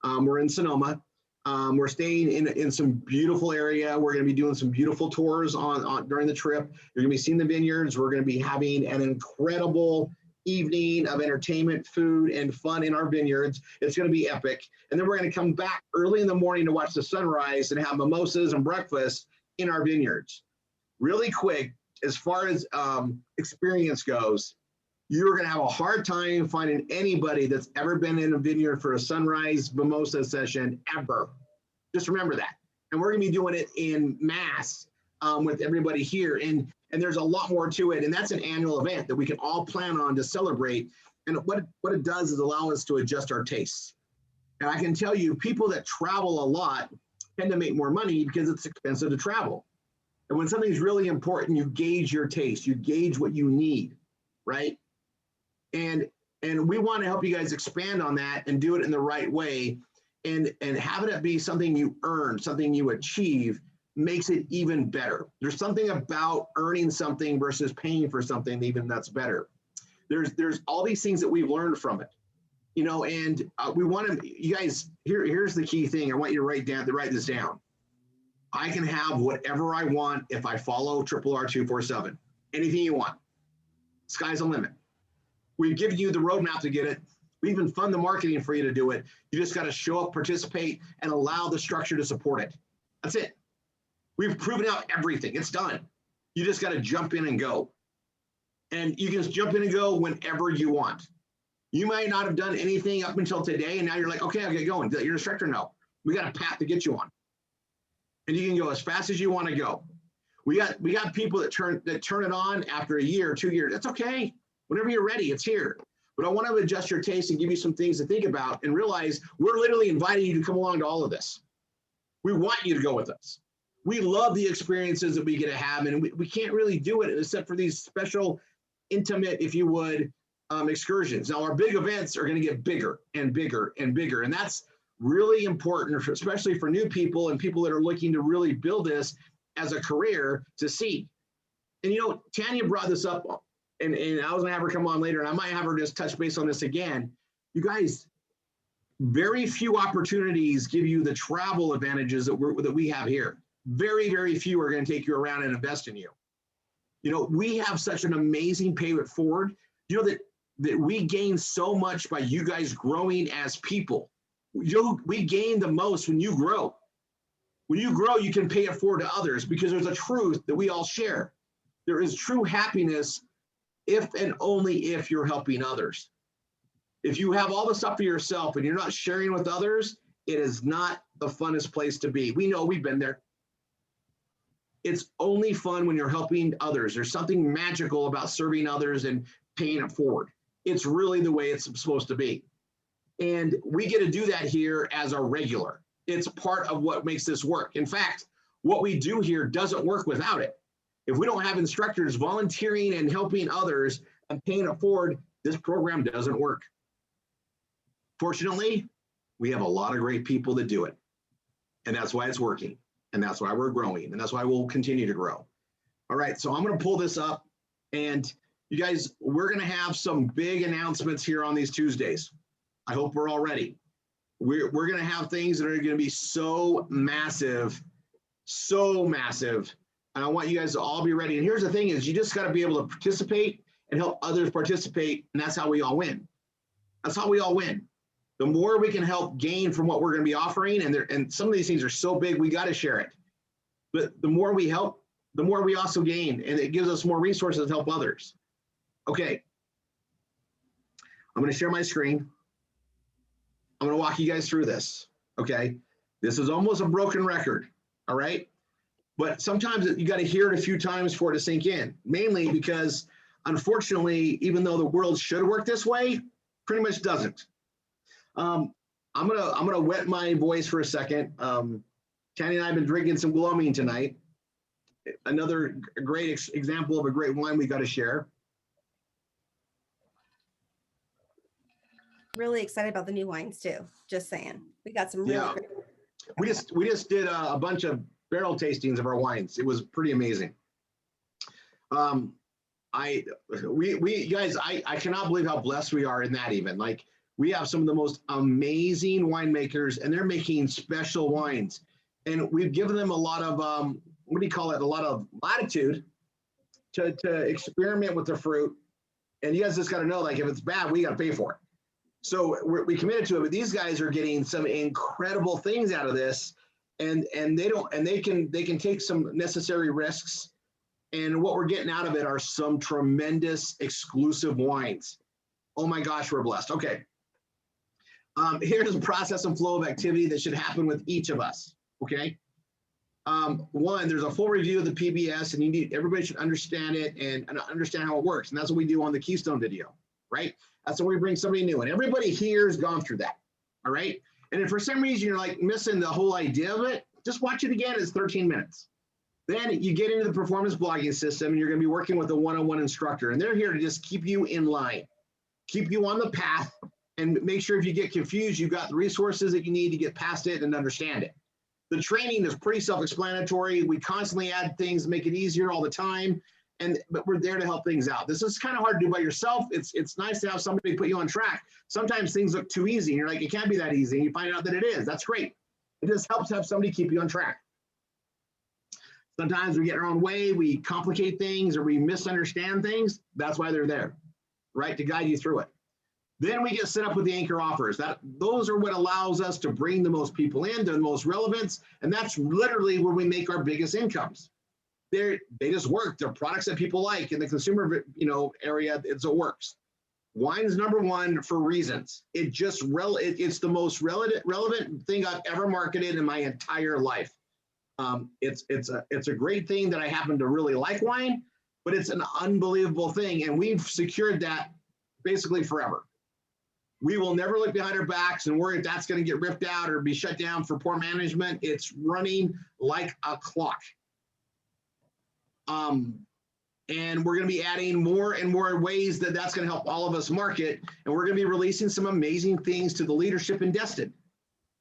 We're in Sonoma. We're staying in some beautiful area. We're going to be doing some beautiful tours during the trip. You're going to be seeing the vineyards. We're going to be having an incredible evening of entertainment, food, and fun in our vineyards. It's going to be epic. And then we're going to come back early in the morning to watch the sunrise and have mimosas and breakfast in our vineyards. Really quick, as far as experience goes, you're going to have a hard time finding anybody that's ever been in a vineyard for a sunrise mimosa session ever. Just remember that. And we're going to be doing it in mass with everybody here. And there's a lot more to it. And that's an annual event that we can all plan on to celebrate. And what it does is allow us to adjust our tastes. And I can tell you, people that travel a lot tend to make more money because it's expensive to travel. And when something's really important, you gauge your taste, you gauge what you need, right? And we want to help you guys expand on that and do it in the right way. And having it be something you earn, something you achieve, makes it even better. There's something about earning something versus paying for something even that's better. There's all these things that we've learned from it, and we want to, you guys, here's the key thing. I want you to write this down. I can have whatever I want if I follow RRR247. Anything you want. Sky's the limit. We've given you the roadmap to get it. We even fund the marketing for you to do it. You just got to show up, participate, and allow the structure to support it. That's it. We've proven out everything. It's done. You just got to jump in and go. And you can just jump in and go whenever you want. You might not have done anything up until today, and now you're like, okay, I'll get going. Your instructor, no. We got a path to get you on. And you can go as fast as you want to go. We got people that turn it on after a year or 2 years. That's okay. Whenever you're ready, it's here. But I want to adjust your taste and give you some things to think about and realize we're literally inviting you to come along to all of this. We want you to go with us. We love the experiences that we get to have, and we can't really do it except for these special, intimate, if you would, excursions. Now, our big events are going to get bigger and bigger and bigger, and that's really important, especially for new people and people that are looking to really build this as a career to see. And Tanya brought this up, and I was going to have her come on later, and I might have her just touch base on this again. You guys, very few opportunities give you the travel advantages that we have here. Very, very few are going to take you around and invest in you. We have such an amazing pay it forward. That we gain so much by you guys growing as people. We gain the most when you grow. When you grow, you can pay it forward to others because there's a truth that we all share. There is true happiness if and only if you're helping others. If you have all the stuff for yourself and you're not sharing with others, it is not the funnest place to be. We know, we've been there. It's only fun when you're helping others. There's something magical about serving others and paying it forward. It's really the way it's supposed to be. And we get to do that here as a regular. It's part of what makes this work. In fact, what we do here doesn't work without it. If we don't have instructors volunteering and helping others and paying it forward, this program doesn't work. Fortunately, we have a lot of great people that do it. And that's why it's working. And that's why we're growing. And that's why we'll continue to grow. All right, so I'm going to pull this up. And you guys, we're going to have some big announcements here on these Tuesdays. I hope we're all ready. We're going to have things that are going to be so massive. And I want you guys to all be ready. And here's the thing is you just got to be able to participate and help others participate. And that's how we all win. That's how we all win. The more we can help gain from what we're going to be offering, and some of these things are so big, we got to share it. But the more we help, the more we also gain, and it gives us more resources to help others. Okay. I'm going to share my screen. I'm going to walk you guys through this. Okay. This is almost a broken record, all right? But sometimes you got to hear it a few times for it to sink in, mainly because unfortunately, even though the world should work this way, pretty much doesn't. I'm gonna wet my voice for a second. Tanny and I have been drinking some Glomine tonight. Another great example of a great wine we got to share. Really excited about the new wines too. Just saying, we got some really Yeah. great. We just did a bunch of barrel tastings of our wines. It was pretty amazing. We guys, I cannot believe how blessed we are in that. Even like we have some of the most amazing winemakers, and they're making special wines, and we've given them a lot of what do you call it? A lot of latitude to experiment with the fruit. And you guys just got to know, like, if it's bad, we got to pay for it. So we committed to it, but these guys are getting some incredible things out of this, and they can take some necessary risks. And what we're getting out of it are some tremendous exclusive wines. Oh my gosh, we're blessed. Okay. Here's a process and flow of activity that should happen with each of us. Okay. One, there's a full review of the PBS, and everybody should understand it and understand how it works. And that's what we do on the Keystone video, right? That's when we bring somebody new, and everybody here has gone through that. All right. And if for some reason you're like missing the whole idea of it, just watch it again. It's 13 minutes. Then you get into the performance blogging system, and you're going to be working with a one-on-one instructor, and they're here to just keep you in line, keep you on the path, and make sure if you get confused, you've got the resources that you need to get past it and understand it. The training is pretty self-explanatory. We constantly add things, make it easier all the time, but we're there to help things out. This is kind of hard to do by yourself. It's nice to have somebody put you on track. Sometimes things look too easy, and you're like, it can't be that easy, and you find out that it is. That's great. It just helps have somebody keep you on track. Sometimes we get our own way, we complicate things, or we misunderstand things. That's why they're there, right? To guide you through it. Then we get set up with the anchor offers. Those are what allows us to bring the most people in, the most relevance, and that's literally where we make our biggest incomes. They just work. They're products that people like in the consumer, area. It works. Wine is number one for reasons. It's the most relevant thing I've ever marketed in my entire life. It's a great thing that I happen to really like wine, but it's an unbelievable thing, and we've secured that basically forever. We will never look behind our backs and worry if that's going to get ripped out or be shut down for poor management. It's running like a clock. And we're going to be adding more and more ways that's going to help all of us market, and we're going to be releasing some amazing things to the leadership in Destin.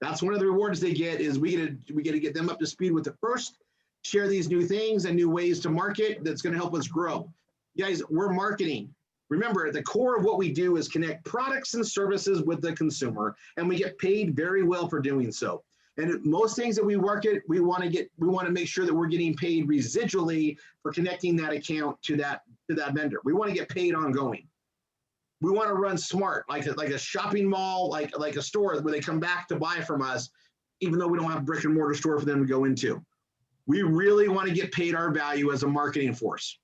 That's one of the rewards they get, is we get to get them up to speed with it first, share these new things and new ways to market that's going to help us grow. You guys, we're marketing. Remember, at the core of what we do is connect products and services with the consumer, and we get paid very well for doing so. And most things that we market, we want to make sure that we're getting paid residually for connecting that account to that vendor. We want to get paid ongoing. We want to run smart, like a shopping mall, like a store where they come back to buy from us, even though we don't have a brick and mortar store for them to go into. We really want to get paid our value as a marketing force.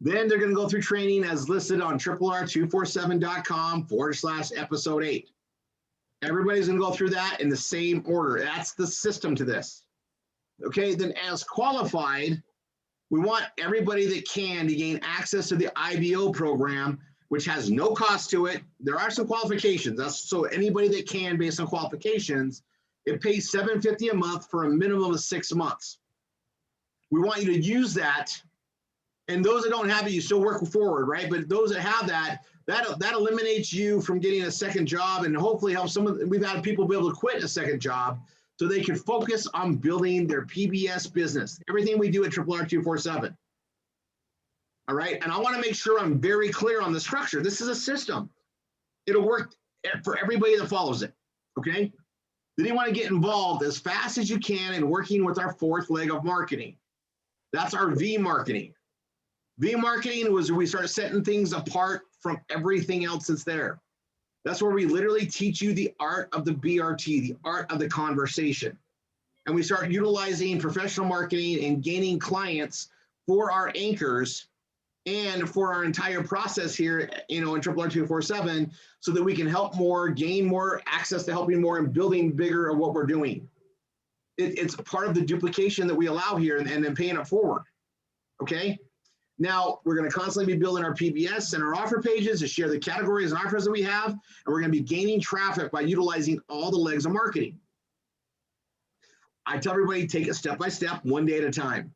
Then they're going to go through training as listed on RRR247.com/episode 8. Everybody's going to go through that in the same order. That's the system to this. Okay, then as qualified, we want everybody that can to gain access to the IBO program, which has no cost to it. There are some qualifications. So anybody that can, based on qualifications, it pays $750 a month for a minimum of 6 months. We want you to use that. And those that don't have it, you still work forward, right? But those that have that eliminates you from getting a second job, and hopefully helps we've had people be able to quit a second job so they can focus on building their PBS business. Everything we do at RRR247. All right. And I want to make sure I'm very clear on the structure. This is a system. It'll work for everybody that follows it. Okay. Then you want to get involved as fast as you can in working with our fourth leg of marketing. That's our V marketing. V marketing was where we start setting things apart from everything else that's there. That's where we literally teach you the art of the BRT, the art of the conversation. And we start utilizing professional marketing and gaining clients for our anchors and for our entire process here, in RRR247, so that we can help more, gain more access to helping more, and building bigger of what we're doing. It's part of the duplication that we allow here, and then paying it forward. Okay. Now we're going to constantly be building our PBS and our offer pages to share the categories and offers that we have, and we're going to be gaining traffic by utilizing all the legs of marketing. I tell everybody, take it step by step, one day at a time.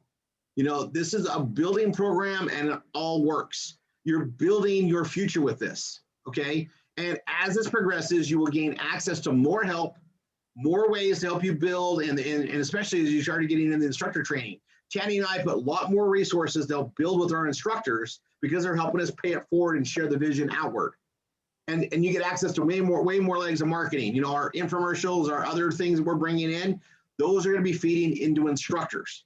This is a building program, and it all works. You're building your future with this, okay? And as this progresses, you will gain access to more help, more ways to help you build, and especially as you start getting into the instructor training. Tanny and I put a lot more resources to help build with our instructors, because they're helping us pay it forward and share the vision outward. And you get access to way more legs of marketing. Our infomercials, our other things that we're bringing in, those are going to be feeding into instructors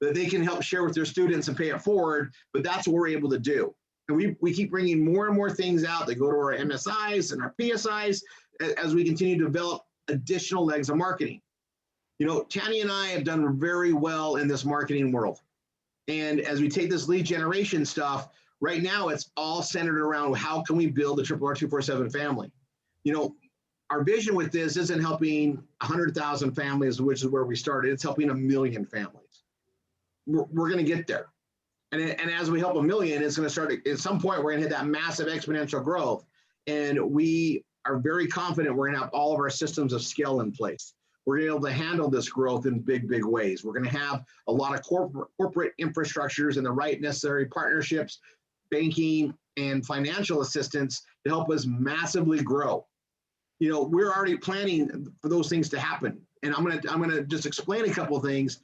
that they can help share with their students and pay it forward. But that's what we're able to do. And we keep bringing more and more things out that go to our MSIs and our PSIs as we continue to develop additional legs of marketing. Tanny and I have done very well in this marketing world. And as we take this lead generation stuff, right now it's all centered around how can we build the RRR247 family. Our vision with this isn't helping 100,000 families, which is where we started. It's helping 1 million families. We're going to get there. And as we help 1 million, it's going to start, at some point, we're going to hit that massive exponential growth. And we are very confident we're going to have all of our systems of scale in place. We're going to be able to handle this growth in big ways. We're going to have a lot of corporate infrastructures and the right necessary partnerships, banking, and financial assistance to help us massively grow. We're already planning for those things to happen. And I'm gonna just explain a couple of things.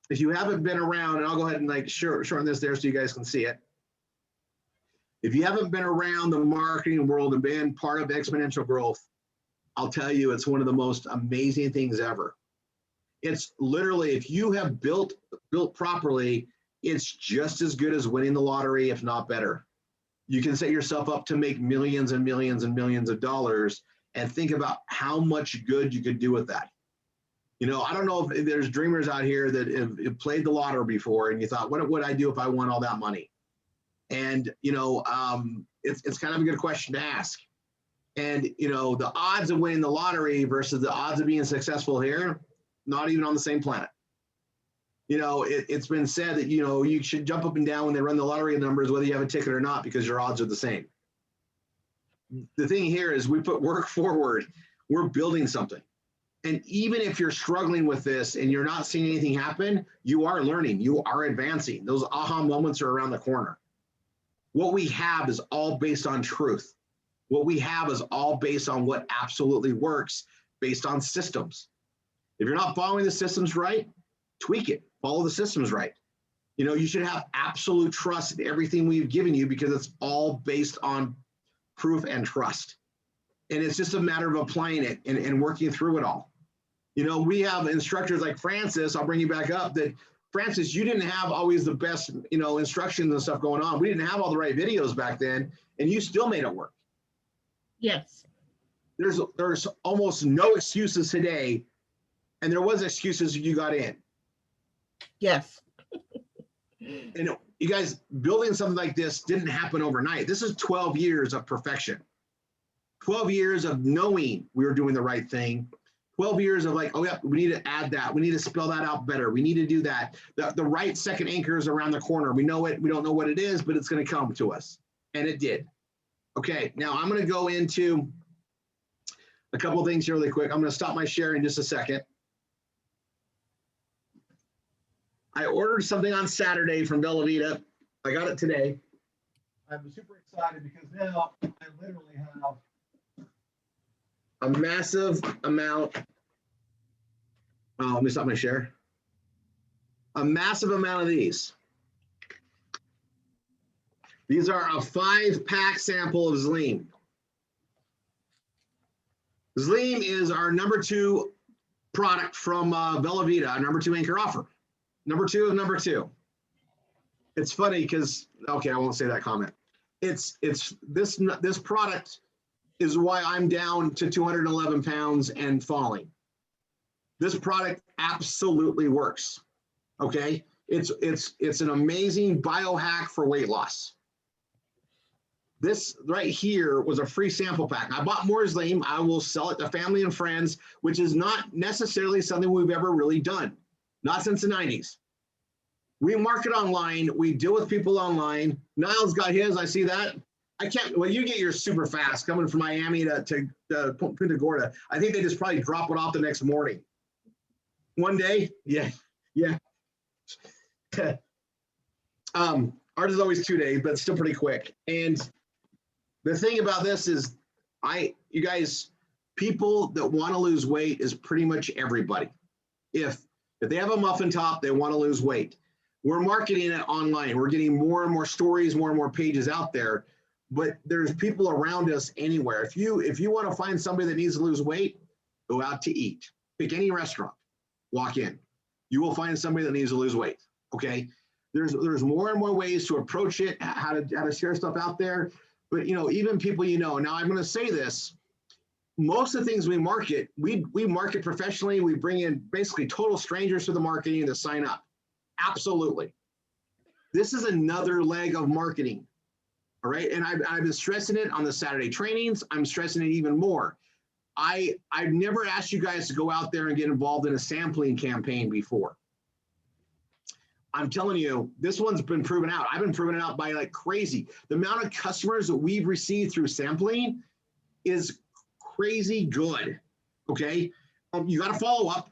If you haven't been around, and I'll go ahead and shorten this there so you guys can see it. If you haven't been around the marketing world and been part of exponential growth, I'll tell you, it's one of the most amazing things ever. It's literally, if you have built properly, it's just as good as winning the lottery, if not better. You can set yourself up to make millions and millions and millions of dollars, and think about how much good you could do with that. I don't know if there's dreamers out here that have played the lottery before, and you thought, what would I do if I won all that money? And, it's kind of a good question to ask. And, the odds of winning the lottery versus the odds of being successful here, not even on the same planet. It's been said that, you should jump up and down when they run the lottery numbers, whether you have a ticket or not, because your odds are the same. The thing here is we put work forward. We're building something. And even if you're struggling with this and you're not seeing anything happen, you are learning, you are advancing. Those aha moments are around the corner. What we have is all based on truth. What we have is all based on what absolutely works, based on systems. If you're not following the systems right, tweak it, follow the systems right. You should have absolute trust in everything we've given you, because it's all based on proof and trust. And it's just a matter of applying it and working through it all. We have instructors like Francis, I'll bring you back up, that Francis, you didn't have always the best, instructions and stuff going on. We didn't have all the right videos back then, and you still made it work. Yes. There's almost no excuses today, and there was excuses if you got in. Yes. You guys, building something like this didn't happen overnight. This is 12 years of perfection. 12 years of knowing we were doing the right thing. 12 years of oh yeah, we need to add that. We need to spell that out better. We need to do that. The right second anchor is around the corner. We know it. We don't know what it is, but it's going to come to us. And it did. Okay, now I'm going to go into a couple of things here really quick. I'm going to stop my share in just a second. I ordered something on Saturday from Bella Vita. I got it today. I'm super excited because now I literally have a massive amount. Oh, let me stop my share. A massive amount of these. These are a 5-pack sample of Zleam. Zleam is our number 2 product from Bella Vita, our number 2 anchor offer. Number 2 of number 2. It's funny because, okay, I won't say that comment. It's this product is why I'm down to 211 pounds and falling. This product absolutely works. Okay. It's an amazing biohack for weight loss. This right here was a free sample pack. I bought Moore's Lane. I will sell it to family and friends, which is not necessarily something we've ever really done. Not since the 90s. We market online. We deal with people online. Niall's got his. I see that. I can't, well, you get yours super fast coming from Miami to Punta Gorda. I think they just probably drop it off the next morning. One day. Yeah. Yeah. Ours is always 2 days, but still pretty quick. And the thing about this is you guys, people that want to lose weight is pretty much everybody. If they have a muffin top, they want to lose weight. We're marketing it online. We're getting more and more stories, more and more pages out there, but there's people around us anywhere. If you want to find somebody that needs to lose weight, go out to eat. Pick any restaurant, walk in. You will find somebody that needs to lose weight, okay? There's more and more ways to approach it, how to share stuff out there. But, even people now I'm going to say this, most of the things we market, we market professionally. We bring in basically total strangers to the marketing to sign up. Absolutely. This is another leg of marketing. All right. And I've been stressing it on the Saturday trainings. I'm stressing it even more. I've never asked you guys to go out there and get involved in a sampling campaign before. I'm telling you, this one's been proven out. I've been proven out by like crazy. The amount of customers that we've received through sampling is crazy good. Okay. You got to follow up.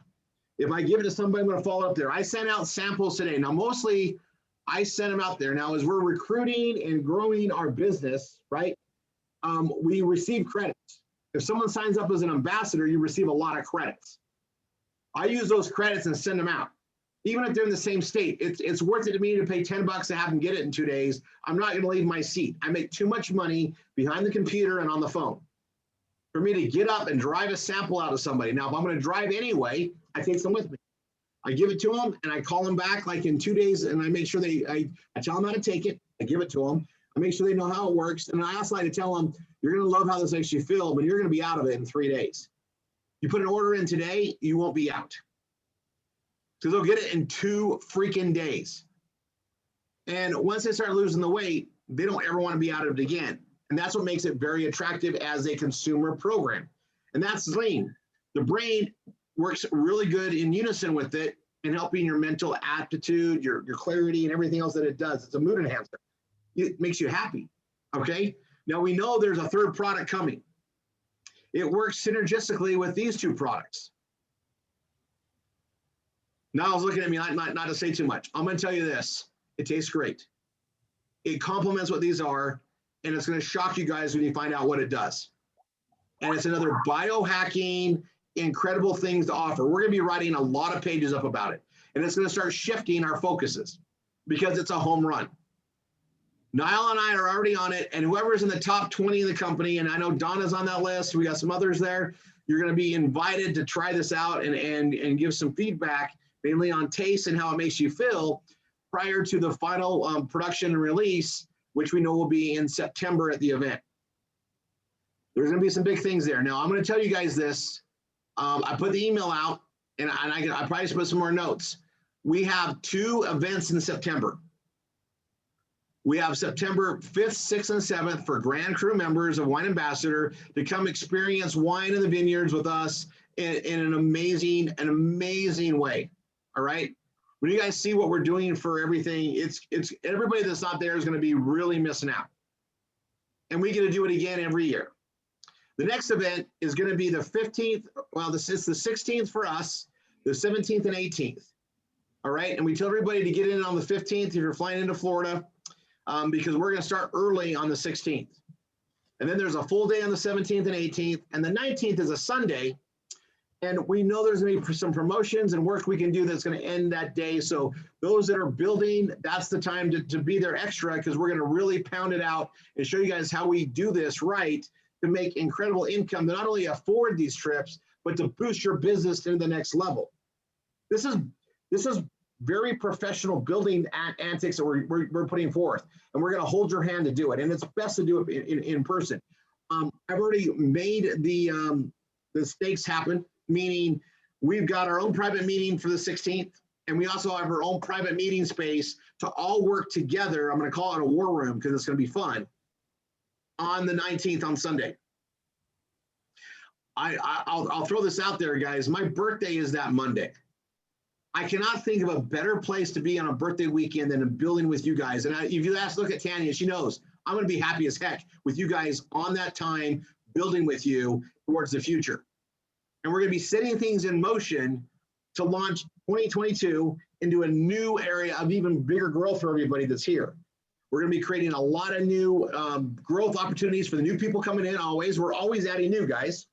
If I give it to somebody, I'm going to follow up there. I sent out samples today. Now, mostly I sent them out there. Now, as we're recruiting and growing our business, right, we receive credits. If someone signs up as an ambassador, you receive a lot of credits. I use those credits and send them out. Even if they're in the same state, it's worth it to me to pay $10 to have them get it in 2 days. I'm not going to leave my seat. I make too much money behind the computer and on the phone for me to get up and drive a sample out of somebody. Now, if I'm going to drive anyway, I take them with me. I give it to them and I call them back like in 2 days, and I make sure I tell them how to take it. I give it to them. I make sure they know how it works. And I also like to tell them, you're going to love how this makes you feel, but you're going to be out of it in 3 days. You put an order in today, you won't be out. Because they'll get it in 2 freaking days. And once they start losing the weight, they don't ever want to be out of it again. And that's what makes it very attractive as a consumer program. And that's lean. The brain works really good in unison with it in helping your mental aptitude, your clarity, and everything else that it does. It's a mood enhancer. It makes you happy, okay? Now we know there's a third product coming. It works synergistically with these 2 products. Niall's looking at me not to say too much. I'm going to tell you this. It tastes great. It complements what these are, and it's going to shock you guys when you find out what it does. And it's another biohacking, incredible things to offer. We're going to be writing a lot of pages up about it, and it's going to start shifting our focuses because it's a home run. Niall and I are already on it, and whoever's in the top 20 in the company, and I know Donna's on that list, we got some others there, you're going to be invited to try this out and give some feedback, mainly on taste and how it makes you feel prior to the final production and release, which we know will be in September at the event. There's going to be some big things there. Now, I'm going to tell you guys this. I put the email out, and I probably just put some more notes. We have 2 events in September. We have September 5th, 6th, and 7th for Grand Crew members of Wine Ambassador to come experience wine in the vineyards with us in an amazing way. All right. When you guys see what we're doing for everything, it's everybody that's not there is going to be really missing out. And we get to do it again every year. The next event is going to be the 15th. Well, it's the 16th for us, the 17th and 18th. All right. And we tell everybody to get in on the 15th if you're flying into Florida, because we're going to start early on the 16th. And then there's a full day on the 17th and 18th. And the 19th is a Sunday. And we know there's going to be some promotions and work we can do that's going to end that day. So those that are building, that's the time to be there extra, because we're going to really pound it out and show you guys how we do this right to make incredible income to not only afford these trips, but to boost your business to the next level. This is very professional building antics that we're putting forth, and we're going to hold your hand to do it. And it's best to do it in person. I've already made the stakes happen. Meaning we've got our own private meeting for the 16th, And we also have our own private meeting space to all work together. I'm going to call it a war room because it's going to be fun on the 19th on Sunday. I'll throw this out there, guys. My birthday is that Monday. I cannot think of a better place to be on a birthday weekend than a building with you guys. And if you look at Tanya, she knows I'm going to be happy as heck with you guys on that time, building with you towards the future. And we're going to be setting things in motion to launch 2022 into a new area of even bigger growth for everybody that's here. We're going to be creating a lot of new growth opportunities for the new people coming in always. We're always adding new guys,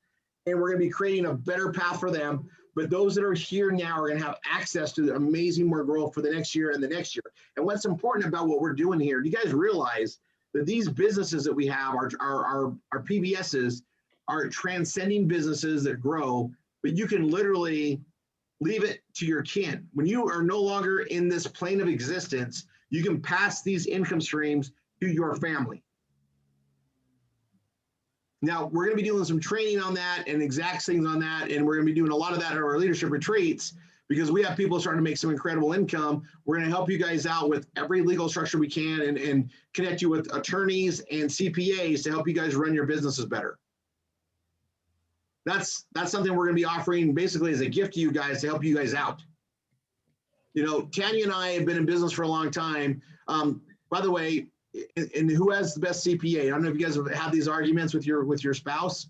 and we're going to be creating a better path for them. But those that are here now are going to have access to the amazing more growth for the next year and the next year. And what's important about what we're doing here, do you guys realize that these businesses that we have, our PBSs, are transcending businesses that grow, but you can literally leave it to your kin. When you are no longer in this plane of existence, you can pass these income streams to your family. Now, we're going to be doing some training on that and exact things on that, and we're going to be doing a lot of that at our leadership retreats because we have people starting to make some incredible income. We're going to help you guys out with every legal structure we can and connect you with attorneys and CPAs to help you guys run your businesses better. That's something we're going to be offering basically as a gift to you guys to help you guys out. You know, Tanya and I have been in business for a long time. By the way, and who has the best CPA? I don't know if you guys have had these arguments with your spouse.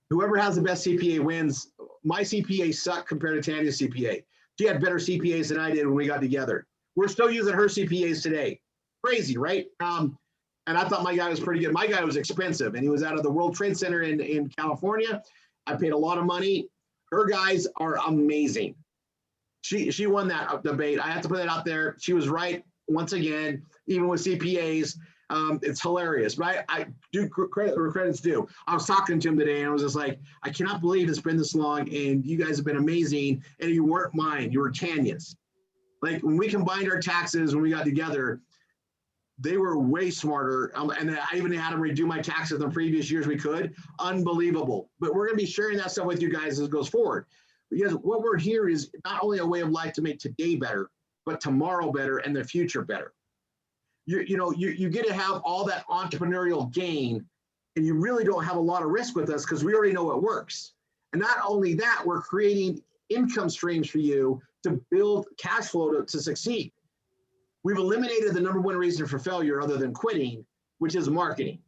Whoever has the best CPA wins. My CPA sucked compared to Tanya's CPA. She had better CPAs than I did when we got together. We're still using her CPAs today. Crazy, right? And I thought my guy was pretty good. My guy was expensive, and he was out of the World Trade Center in California. I paid a lot of money. Her guys are amazing. She won that debate. I have to put that out there. She was right once again, even with CPAs. It's hilarious, but I do credit where credit's due. I was talking to him today and I was just like, I cannot believe it's been this long and you guys have been amazing. And you weren't mine, you were Tanya's. Like when we combined our taxes, when we got together, they were way smarter. And I even had them redo my taxes in the previous years we could. Unbelievable. But we're going to be sharing that stuff with you guys as it goes forward. Because what we're here is not only a way of life to make today better, but tomorrow better and the future better. You get to have all that entrepreneurial gain, and you really don't have a lot of risk with us because we already know it works. And not only that, we're creating income streams for you to build cash flow to succeed. We've eliminated the number one reason for failure other than quitting, which is marketing.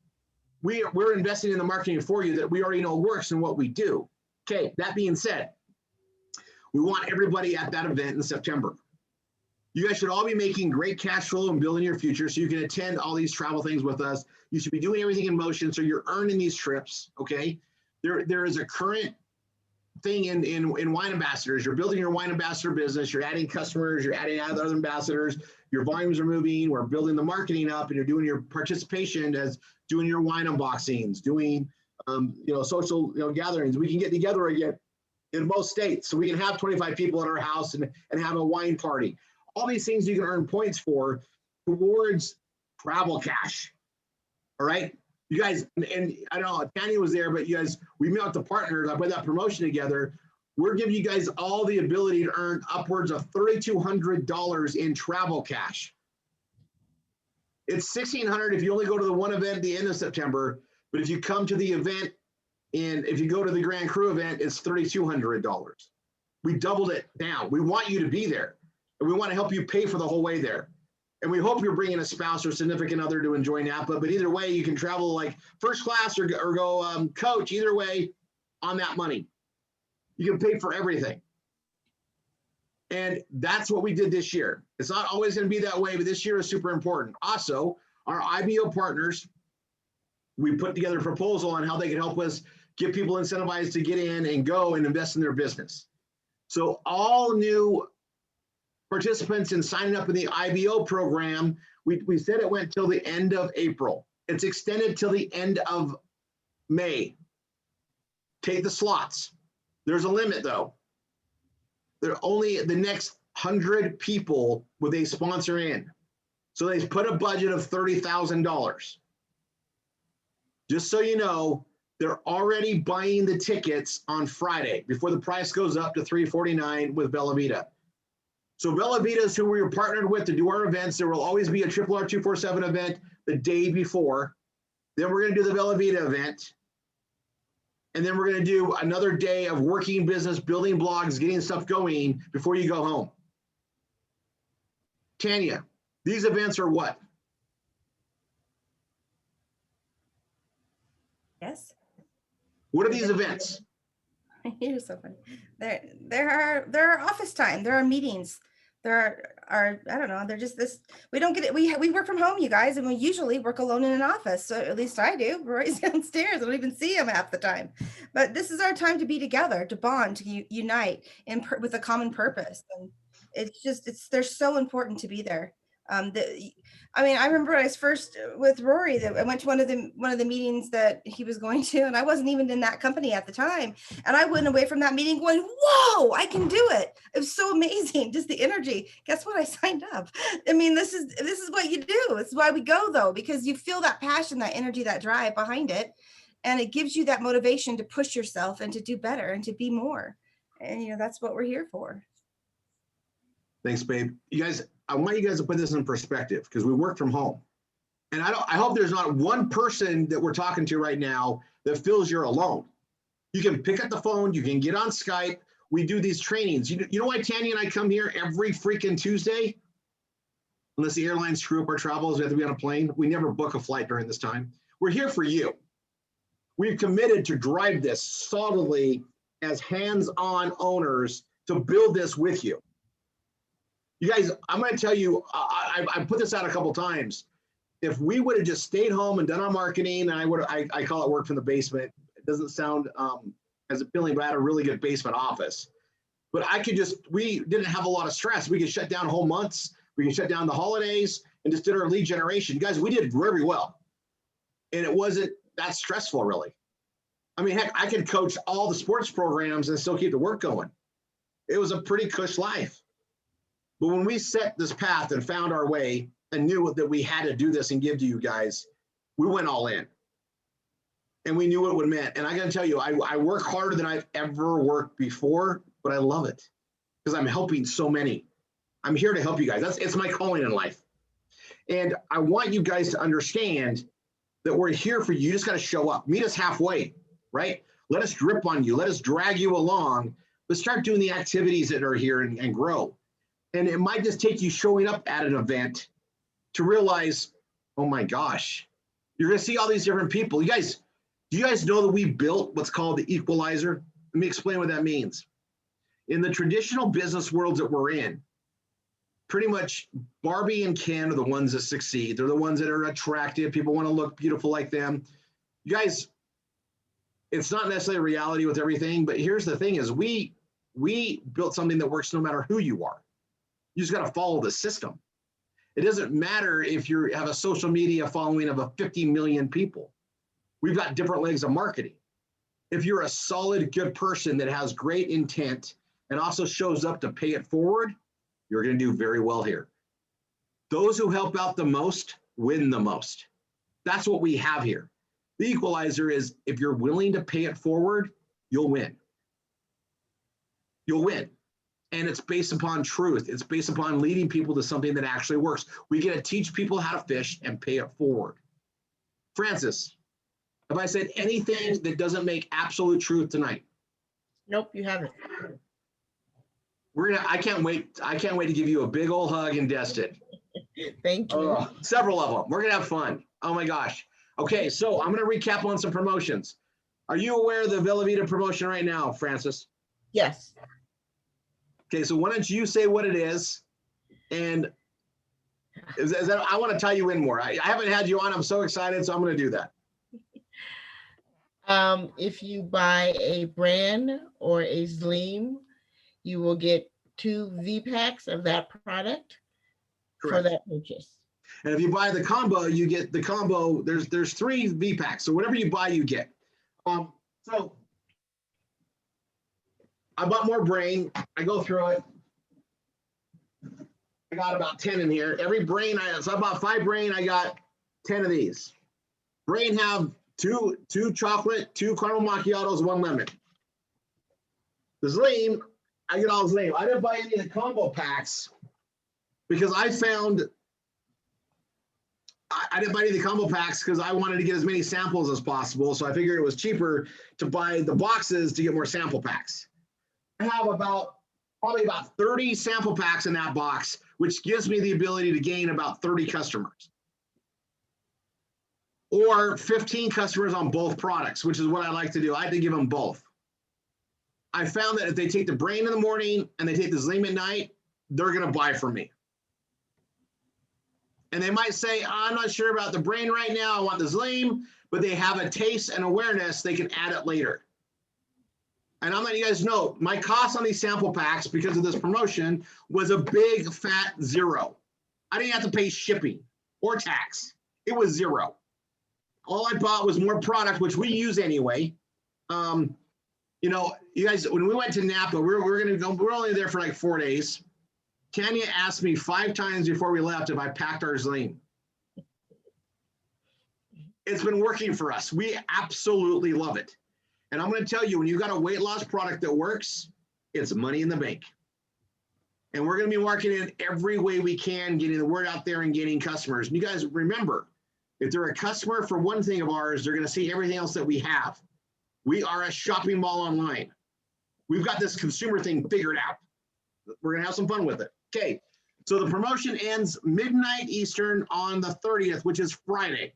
We're investing in the marketing for you that we already know works in what we do. Okay, that being said, we want everybody at that event in September. You guys should all be making great cash flow and building your future so you can attend all these travel things with us. You should be doing everything in motion so you're earning these trips, okay? There is a current thing in wine ambassadors. You're building your wine ambassador business. You're adding customers. You're adding other ambassadors. Your volumes are moving. We're building the marketing up, and you're doing your participation as doing your wine unboxings, doing social gatherings. We can get together again in most states, so we can have 25 people at our house and have a wine party. All these things you can earn points for towards travel cash. All right. You guys, and I don't know, Tanya was there, but you guys, we met with the partners. I put that promotion together. We're giving you guys all the ability to earn upwards of $3,200 in travel cash. It's $1,600 if you only go to the one event at the end of September, but if you come to the event and if you go to the Grand Cru event, it's $3,200. We doubled it down. We want you to be there. And we want to help you pay for the whole way there. And we hope you're bringing a spouse or significant other to enjoy Napa. But either way, you can travel like first class or go coach. Either way, on that money. You can pay for everything. And that's what we did this year. It's not always going to be that way, but this year is super important. Also, our IBO partners, we put together a proposal on how they can help us get people incentivized to get in and go and invest in their business. So all new participants in signing up in the IBO program, we said it went till the end of April. It's extended till the end of May. Take the slots. There's a limit though. There are only the next 100 people with a sponsor in. So they put a budget of $30,000. Just so you know, they're already buying the tickets on Friday before the price goes up to $349 with Bella Vita. So Vellavita is who we were partnered with to do our events. There will always be a RRR247 event the day before. Then we're going to do the Vellavita event. And then we're going to do another day of working business, building blogs, getting stuff going before you go home. Tanya, these events are what? Yes. What are these events? You're so funny. There are office time. There are meetings. There are I don't know. They're just this. We don't get it. We work from home, you guys, and we usually work alone in an office. So at least I do. Rory's downstairs. I don't even see him half the time. But this is our time to be together, to bond, to unite, and with a common purpose. And they're so important to be there. I remember when I was first with Rory, that I went to one of the meetings that he was going to, and I wasn't even in that company at the time. And I went away from that meeting going, whoa, I can do it. It was so amazing. Just the energy. Guess what? I signed up. I mean, this is what you do. It's why we go, though, because you feel that passion, that energy, that drive behind it. And it gives you that motivation to push yourself and to do better and to be more. And, that's what we're here for. Thanks, babe. You guys, I want you guys to put this in perspective because we work from home. And I hope there's not one person that we're talking to right now that feels you're alone. You can pick up the phone, you can get on Skype. We do these trainings. You know why Tanya and I come here every freaking Tuesday? Unless the airlines screw up our travels, we have to be on a plane. We never book a flight during this time. We're here for you. We've committed to drive this solidly as hands-on owners to build this with you. You guys, I'm going to tell you, I put this out a couple times. If we would have just stayed home and done our marketing, and I call it work from the basement. It doesn't sound as appealing, but I had a really good basement office. But we didn't have a lot of stress. We could shut down whole months. We could shut down the holidays and just did our lead generation. You guys, we did very well. And it wasn't that stressful, really. I mean, heck, I could coach all the sports programs and still keep the work going. It was a pretty cush life. But when we set this path and found our way and knew that we had to do this and give to you guys, we went all in. And we knew what it would mean. And I got to tell you, I work harder than I've ever worked before, but I love it because I'm helping so many. I'm here to help you guys. It's my calling in life. And I want you guys to understand that we're here for you. You just got to show up. Meet us halfway, right? Let us drip on you. Let us drag you along. Let's start doing the activities that are here and grow. And it might just take you showing up at an event to realize, oh my gosh, you're going to see all these different people. Do you guys know that we built what's called the equalizer? Let me explain what that means. In the traditional business worlds that we're in, pretty much Barbie and Ken are the ones that succeed. They're the ones that are attractive. People want to look beautiful like them. You guys, it's not necessarily reality with everything, but here's the thing is we built something that works no matter who you are. You just got to follow the system. It doesn't matter if you have a social media following of 50 million people. We've got different legs of marketing. If you're a solid, good person that has great intent and also shows up to pay it forward, you're going to do very well here. Those who help out the most win the most. That's what we have here. The equalizer is if you're willing to pay it forward, you'll win. You'll win. And it's based upon truth. It's based upon leading people to something that actually works. We get to teach people how to fish and pay it forward. Francis, have I said anything that doesn't make absolute truth tonight? Nope, you haven't. I can't wait to give you a big old hug and Destin. Thank you. Several of them. We're gonna have fun. Oh my gosh. Okay, so I'm gonna recap on some promotions. Are you aware of the Vellavita promotion right now, Francis? Yes. Okay, so why don't you say what it is? And I want to tie you in more. I haven't had you on. I'm so excited, so I'm going to do that. If you buy a brand or a Zleam, you will get 2 V-packs of that product. Correct. For that purchase. And if you buy the combo, you get the combo. There's 3 V-packs. So whatever you buy, you get. So I bought more brain. I go through it. I got about 10 in here. Every brain, so I bought 5 brain. I got 10 of these. Brain have two chocolate, 2 caramel macchiatos, 1 lemon. The Zleam, I get all Zleam. I didn't buy any of the combo packs because I found I didn't buy any of the combo packs because I wanted to get as many samples as possible. So I figured it was cheaper to buy the boxes to get more sample packs. I have probably about 30 sample packs in that box, which gives me the ability to gain about 30 customers. Or 15 customers on both products, which is what I like to do. I like to give them both. I found that if they take the brain in the morning and they take the Zleam at night, they're going to buy from me. And they might say, I'm not sure about the brain right now. I want the Zleam, but they have a taste and awareness. They can add it later. And I'm letting you guys know, my cost on these sample packs because of this promotion was a big fat zero. I didn't have to pay shipping or tax. It was zero. All I bought was more product, which we use anyway. You know, you guys, when we went to Napa, we're only there for like 4 days. Tanya asked me 5 times before we left if I packed our Zleam. It's been working for us. We absolutely love it. And I'm going to tell you, when you got a weight loss product that works, it's money in the bank. And we're going to be marketing it every way we can, getting the word out there and getting customers. And you guys remember, if they're a customer for one thing of ours, they're going to see everything else that we have. We are a shopping mall online. We've got this consumer thing figured out. We're going to have some fun with it. Okay, so the promotion ends midnight Eastern on the 30th, which is Friday.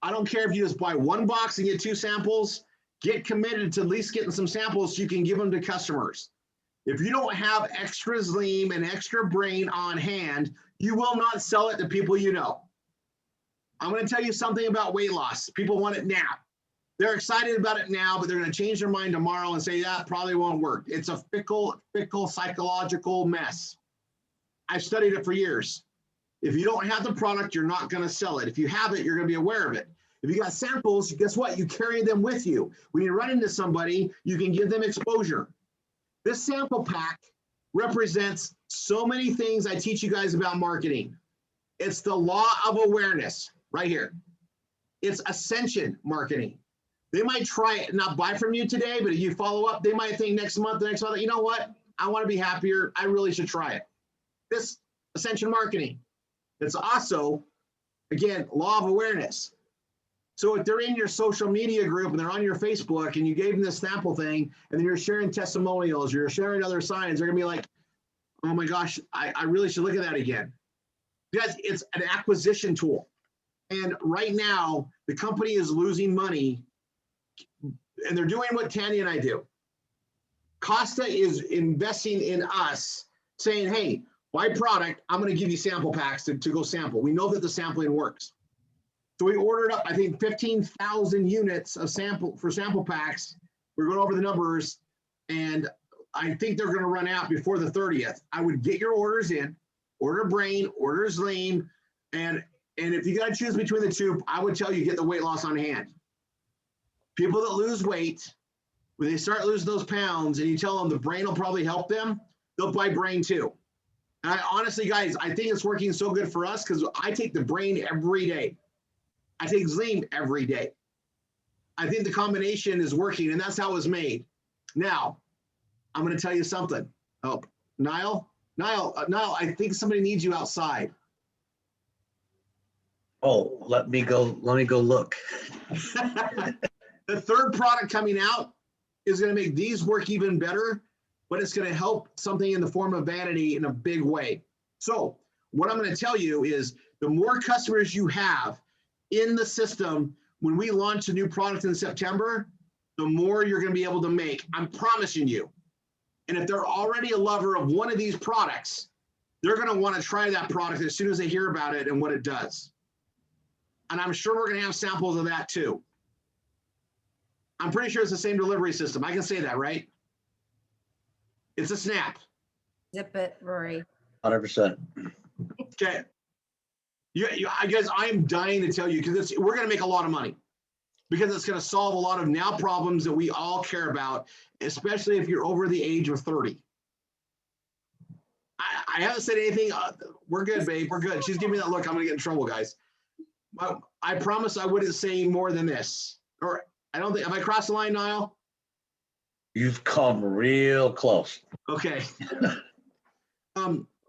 I don't care if you just buy 1 box and get 2 samples, get committed to at least getting some samples so you can give them to customers. If you don't have extra Zleam and extra brain on hand, you will not sell it to people you know. I'm going to tell you something about weight loss. People want it now. They're excited about it now, but they're going to change their mind tomorrow and say, that probably won't work. It's a fickle psychological mess. I've studied it for years. If you don't have the product, you're not going to sell it. If you have it, you're going to be aware of it. If you got samples, guess what? You carry them with you. When you run into somebody, you can give them exposure. This sample pack represents so many things I teach you guys about marketing. It's the law of awareness right here. It's ascension marketing. They might try it and not buy from you today, but if you follow up, they might think next month, you know what? I want to be happier. I really should try it. This ascension marketing. It's also, again, law of awareness. So if they're in your social media group and they're on your Facebook and you gave them this sample thing and then you're sharing testimonials, you're sharing other signs, they're gonna be like, oh my gosh, I really should look at that again. Because it's an acquisition tool. And right now, the company is losing money and they're doing what Tanya and I do. Costa is investing in us, saying, hey, buy product, I'm going to give you sample packs to go sample. We know that the sampling works. So we ordered up, I think, 15,000 units of sample packs. We're going over the numbers, and I think they're going to run out before the 30th. I would get your orders in, order brain, order Zleam, and if you got to choose between the two, I would tell you get the weight loss on hand. People that lose weight, when they start losing those pounds and you tell them the brain will probably help them, they'll buy brain too. And I honestly, guys, I think it's working so good for us because I take the brain every day. I take Zleam every day. I think the combination is working, and that's how it was made. Now, I'm going to tell you something. Oh, Niall, I think somebody needs you outside. Oh, let me go look. The third product coming out is going to make these work even better, but it's going to help something in the form of vanity in a big way. So what I'm going to tell you is the more customers you have in the system, when we launch a new product in September, the more you're going to be able to make. I'm promising you. And if they're already a lover of one of these products, they're going to want to try that product as soon as they hear about it and what it does. And I'm sure we're going to have samples of that too. I'm pretty sure it's the same delivery system. I can say that, right? It's a Snap. Zip it, Rory. 100%. Okay. I guess I'm dying to tell you because we're going to make a lot of money because it's going to solve a lot of now problems that we all care about, especially if you're over the age of 30. I haven't said anything. We're good, babe. We're good. She's giving me that look. I'm going to get in trouble, guys. I promise I wouldn't say more than this. Or I don't think, have I crossed the line, Niall? You've come real close. Okay.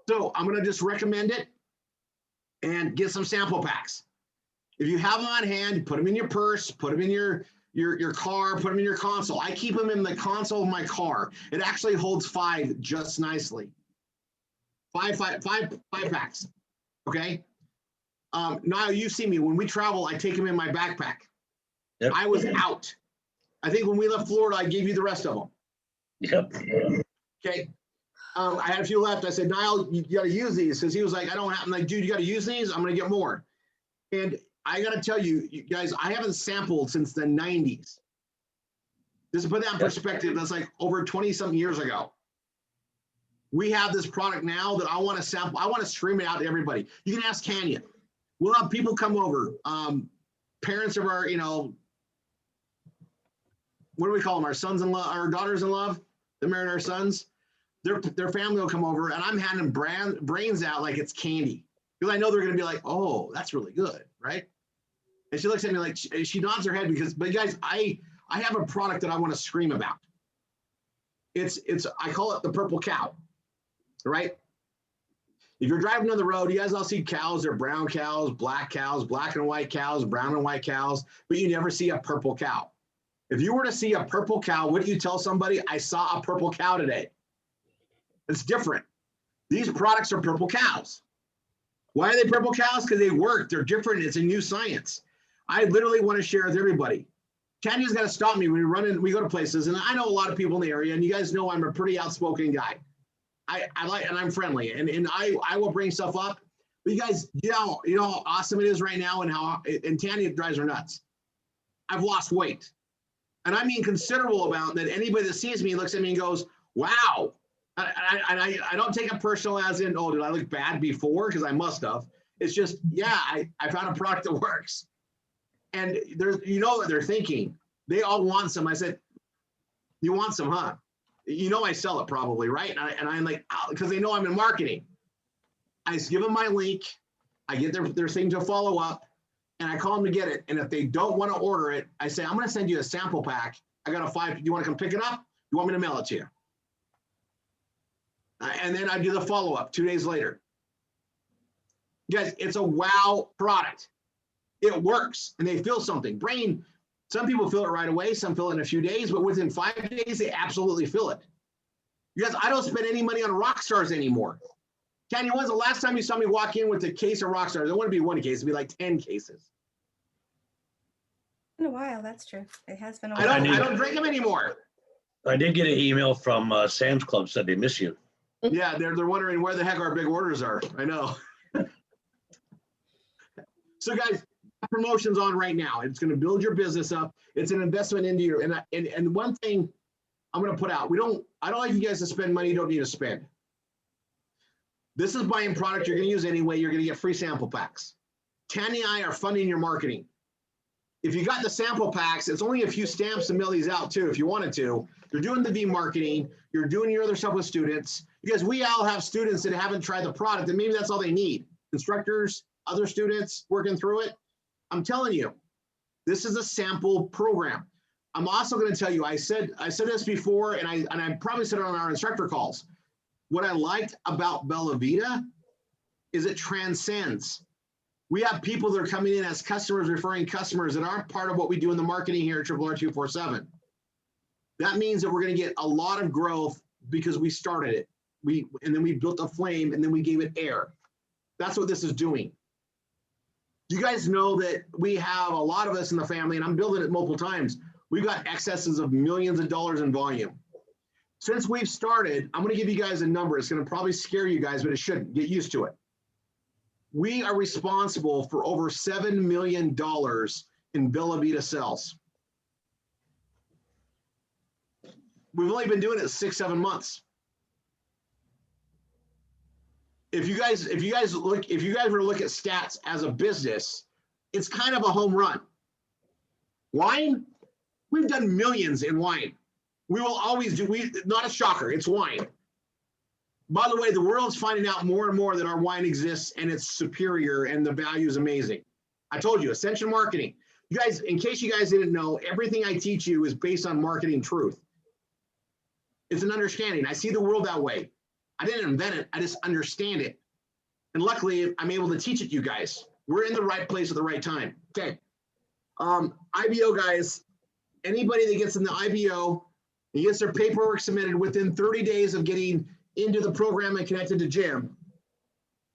So I'm gonna just recommend it and get some sample packs. If you have them on hand, put them in your purse, put them in your car, put them in your console. I keep them in the console of my car. It actually holds 5 just nicely. Five packs. Okay. Now you see me when we travel, I take them in my backpack. Yep. I was out. I think when we left Florida, I gave you the rest of them. Yep. Okay. I had a few left. I said, Niall, you got to use these, because he was like, I don't have. I'm like, dude, you got to use these. I'm going to get more. And I got to tell you, you guys, I haven't sampled since the 90s. Just to put that in perspective, that's like over 20 something years ago. We have this product now that I want to sample. I want to stream it out to everybody. You can ask Tanya. We'll have people come over. Parents of our, what do we call them? Our sons in love, our daughters in love. They married our sons. Their family will come over, and I'm handing brains out like it's candy, because I know they're going to be like, "Oh, that's really good," right? And she looks at me like she nods her head but guys, I have a product that I want to scream about. I call it the purple cow, right? If you're driving down the road, you guys all see cows. They're brown cows, black and white cows, brown and white cows, but you never see a purple cow. If you were to see a purple cow, what do you tell somebody? I saw a purple cow today. It's different. These products are purple cows. Why are they purple cows? Because they work. They're different. It's a new science. I literally want to share with everybody. Tanya's got to stop me when we go to places, and I know a lot of people in the area, and you guys know I'm a pretty outspoken guy. I like, and I'm friendly, and I will bring stuff up. But you guys, you know how awesome it is right now, and Tanya drives her nuts. I've lost weight, and I mean considerable amount. That anybody that sees me looks at me and goes, "Wow." I don't take it personal as in, oh, did I look bad before? Because I must have. It's just, yeah, I found a product that works. And what they're thinking. They all want some. I said, you want some, huh? I sell it probably, right? And I'm like, because they know I'm in marketing. I just give them my link. I get their thing to follow up, and I call them to get it. And if they don't want to order it, I say, I'm going to send you a sample pack. I got a 5. Do you want to come pick it up? You want me to mail it to you? And then I do the follow-up 2 days later. Guys, it's a wow product. It works, and they feel something. Brain, some people feel it right away, some feel it in a few days, but within 5 days, they absolutely feel it. You guys, I don't spend any money on rock stars anymore. Tanya, when's the last time you saw me walk in with a case of rock stars? It wouldn't be 1 case, it'd be like 10 cases. In a while, that's true. It has been a I while. don't drink them anymore. I did get an email from Sam's Club, said they miss you. Yeah, they're wondering where the heck our big orders are. I know. So guys, promotion's on right now. It's going to build your business up. It's an investment into your, and one thing I'm going to put out, I don't like you guys to spend money you don't need to spend. This is buying product you're going to use anyway. You're going to get free sample packs. Tanya and I are funding your marketing. If you got the sample packs, it's only a few stamps to mail these out too, if you wanted to. You're doing the V marketing. You're doing your other stuff with students. Because we all have students that haven't tried the product, and maybe that's all they need. Instructors, other students working through it. I'm telling you, this is a sample program. I'm also going to tell you, I said this before, and I probably said it on our instructor calls. What I liked about Bella Vita is it transcends. We have people that are coming in as customers, referring customers that aren't part of what we do in the marketing here at RRR247. That means that we're going to get a lot of growth because we started it. And then we built a flame, and then we gave it air. That's what this is doing. You guys know that we have a lot of us in the family, and I'm building it multiple times. We've got excesses of millions of dollars in volume. Since we've started, I'm going to give you guys a number. It's going to probably scare you guys, but it shouldn't. Get used to it. We are responsible for over $7 million in Bella Vita sales. We've only been doing it 6-7 months. If you guys were to look at stats as a business, it's kind of a home run. Wine, we've done millions in wine. We will always do, not a shocker, it's wine. By the way, the world's finding out more and more that our wine exists and it's superior and the value is amazing. I told you, Ascension Marketing. You guys, in case you guys didn't know, everything I teach you is based on marketing truth. It's an understanding. I see the world that way. I didn't invent it. I just understand it. And luckily, I'm able to teach it to you guys. We're in the right place at the right time. Okay. IBO guys, anybody that gets in the IBO and gets their paperwork submitted within 30 days of getting into the program and connected to Jim,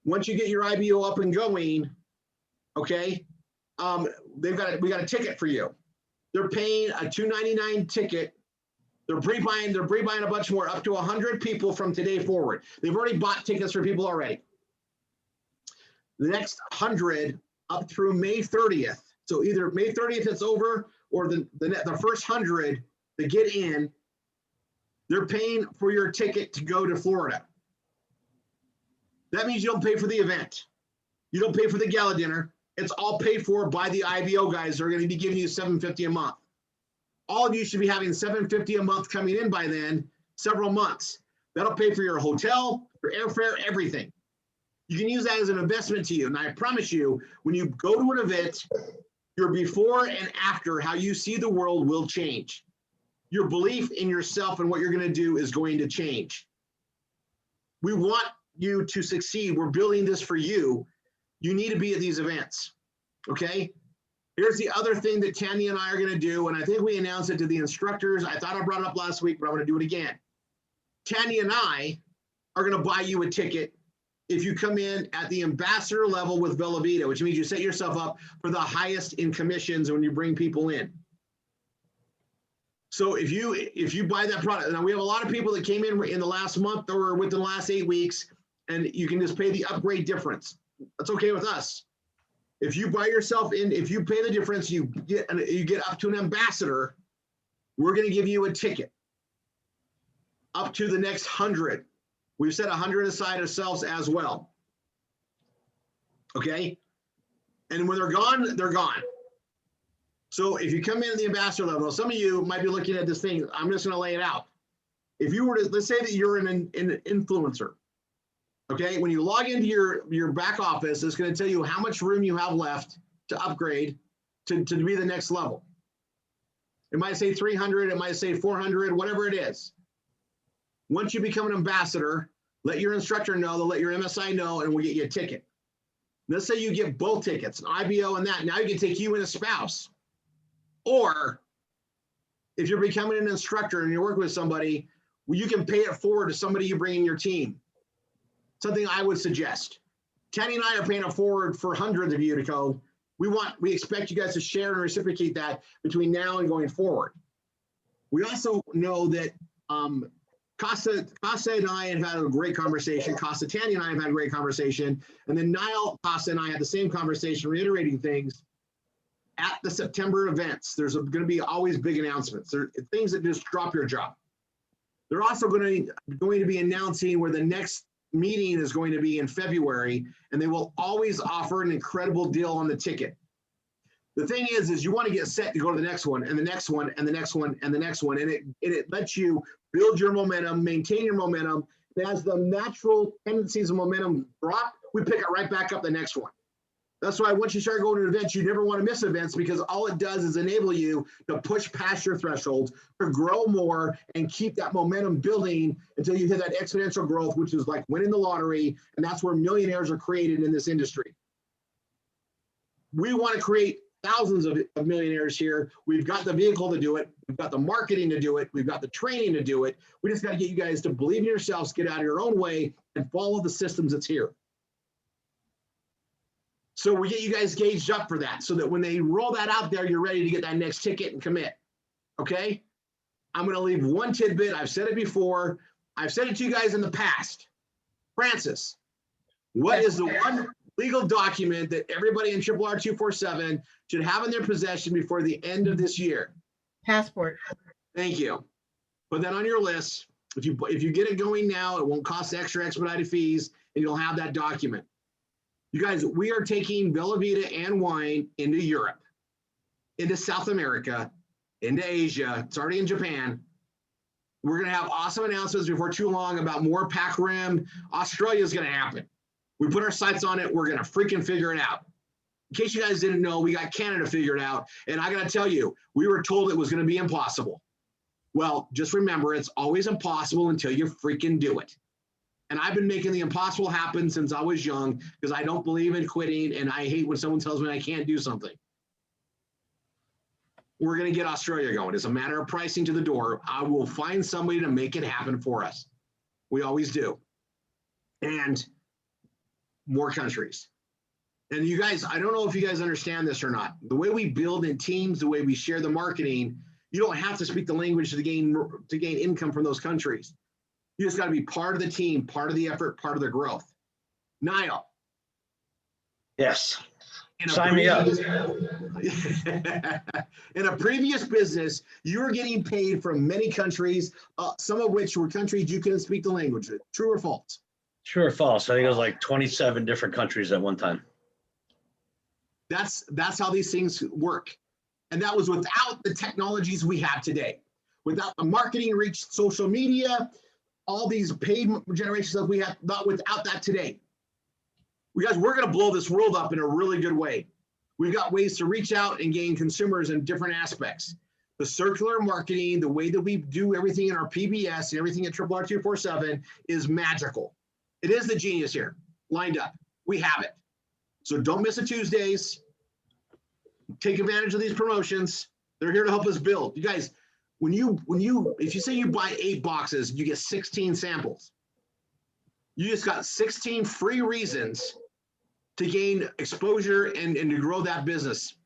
once you get your IBO up and going, okay, we got a ticket for you. They're paying a $299 ticket. They're pre-buying a bunch more, up to 100 people from today forward. They've already bought tickets for people already. The next 100 up through May 30th. So either May 30th it's over, or the first 100 to get in, they're paying for your ticket to go to Florida. That means you don't pay for the event. You don't pay for the gala dinner. It's all paid for by the IBO guys. They're going to be giving you $750 a month. All of you should be having $750 a month coming in by then, several months. That'll pay for your hotel, your airfare, everything. You can use that as an investment to you. And I promise you, when you go to an event, your before and after, how you see the world will change. Your belief in yourself and what you're going to do is going to change. We want you to succeed. We're building this for you. You need to be at these events, okay? Here's the other thing that Tanya and I are going to do, and I think we announced it to the instructors. I thought I brought it up last week, but I'm going to do it again. Tanya and I are going to buy you a ticket if you come in at the ambassador level with Bella Vita, which means you set yourself up for the highest in commissions when you bring people in. So if you buy that product, now we have a lot of people that came in the last month or within the last 8 weeks, and you can just pay the upgrade difference. That's okay with us. If you buy yourself in, if you pay the difference, you get up to an ambassador, we're going to give you a ticket up to the next 100. We've set 100 aside ourselves as well. Okay. And when they're gone, they're gone. So if you come in at the ambassador level, some of you might be looking at this thing. I'm just going to lay it out. If you were to, let's say that you're an influencer. Okay, when you log into your back office, it's going to tell you how much room you have left to upgrade to be the next level. It might say 300, it might say 400, whatever it is. Once you become an ambassador, let your instructor know, they'll let your MSI know, and we'll get you a ticket. Let's say you get both tickets, an IBO and that. Now you can take you and a spouse. Or if you're becoming an instructor and you're working with somebody, well, you can pay it forward to somebody you bring in your team. Something I would suggest. Tanya and I are paying it forward for hundreds of you to go. We expect you guys to share and reciprocate that between now and going forward. We also know that Costa and I have had a great conversation. Tanya and I have had a great conversation. And then Niall, Costa, and I had the same conversation, reiterating things at the September events. There's going to be always big announcements. There are things that just drop your jaw. They're also going to be announcing where the next meeting is going to be in February, and they will always offer an incredible deal on the ticket. The thing is you want to get set to go to the next one and the next one and the next one and the next one. And it lets you build your momentum, maintain your momentum. And as the natural tendencies of momentum drop, we pick it right back up the next one. That's why once you start going to events, you never want to miss events, because all it does is enable you to push past your thresholds, to grow more and keep that momentum building until you hit that exponential growth, which is like winning the lottery. And that's where millionaires are created in this industry. We want to create thousands of millionaires here. We've got the vehicle to do it. We've got the marketing to do it. We've got the training to do it. We just got to get you guys to believe in yourselves, get out of your own way, and follow the systems that's here. So we get you guys gauged up for that, so that when they roll that out there, you're ready to get that next ticket and commit. Okay? I'm going to leave one tidbit. I've said it before. I've said it to you guys in the past. Francis, what is the one legal document that everybody in RRR247 should have in their possession before the end of this year? Passport. Thank you. Put that on your list. If you get it going now, it won't cost extra expedited fees, and you'll have that document. You guys, we are taking Bella Vita and wine into Europe, into South America, into Asia. It's already in Japan. We're going to have awesome announcements before too long about more pack rim. Australia is going to happen. We put our sights on it. We're going to freaking figure it out. In case you guys didn't know, we got Canada figured out. And I got to tell you, we were told it was going to be impossible. Well, just remember, it's always impossible until you freaking do it. And I've been making the impossible happen since I was young because I don't believe in quitting and I hate when someone tells me I can't do something. We're going to get Australia going. It's a matter of pricing to the door. I will find somebody to make it happen for us. We always do. And more countries. And you guys, I don't know if you guys understand this or not. The way we build in teams, the way we share the marketing, you don't have to speak the language to gain income from those countries. You just got to be part of the team, part of the effort, part of the growth. Niall. Yes. Sign me up. In a previous business, you were getting paid from many countries, some of which were countries you couldn't speak the language. True or false? True or false? I think it was like 27 different countries at one time. That's how these things work. And that was without the technologies we have today, without the marketing reach, social media, all these paid generations that we have, not without that today. Guys, we're going to blow this world up in a really good way. We've got ways to reach out and gain consumers in different aspects. The circular marketing, the way that we do everything in our PBS and everything at RRR247 is magical. It is the genius here, lined up. We have it. So don't miss the Tuesdays. Take advantage of these promotions. They're here to help us build. You guys, if you say you buy 8 boxes, you get 16 samples. You just got 16 free reasons to gain exposure and to grow that business.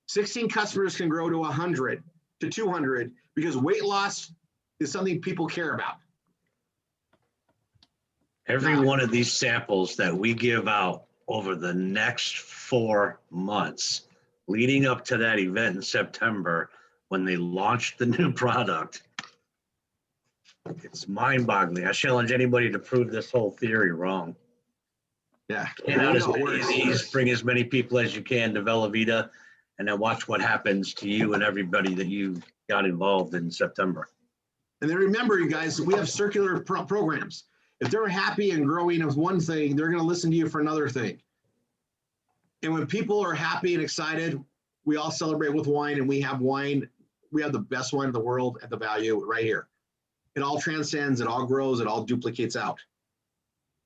16 customers can grow to 100 to 200 because weight loss is something people care about. Every one of these samples that we give out over the next 4 months, leading up to that event in September, when they launched the new product, it's mind-boggling. I challenge anybody to prove this whole theory wrong. Yeah. Get out as many of these, bring as many people as you can to Velveeta, and then watch what happens to you and everybody that you got involved in September. And then remember, you guys, we have circular programs. If they're happy and growing of one thing, they're going to listen to you for another thing. And when people are happy and excited, we all celebrate with wine, and we have wine. We have the best wine in the world at the value right here. It all transcends, it all grows, it all duplicates out.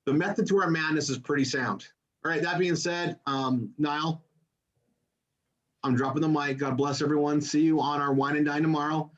The method to our madness is pretty sound. All right, that being said, Niall, I'm dropping the mic. God bless everyone. See you on our Wine and Dine tomorrow.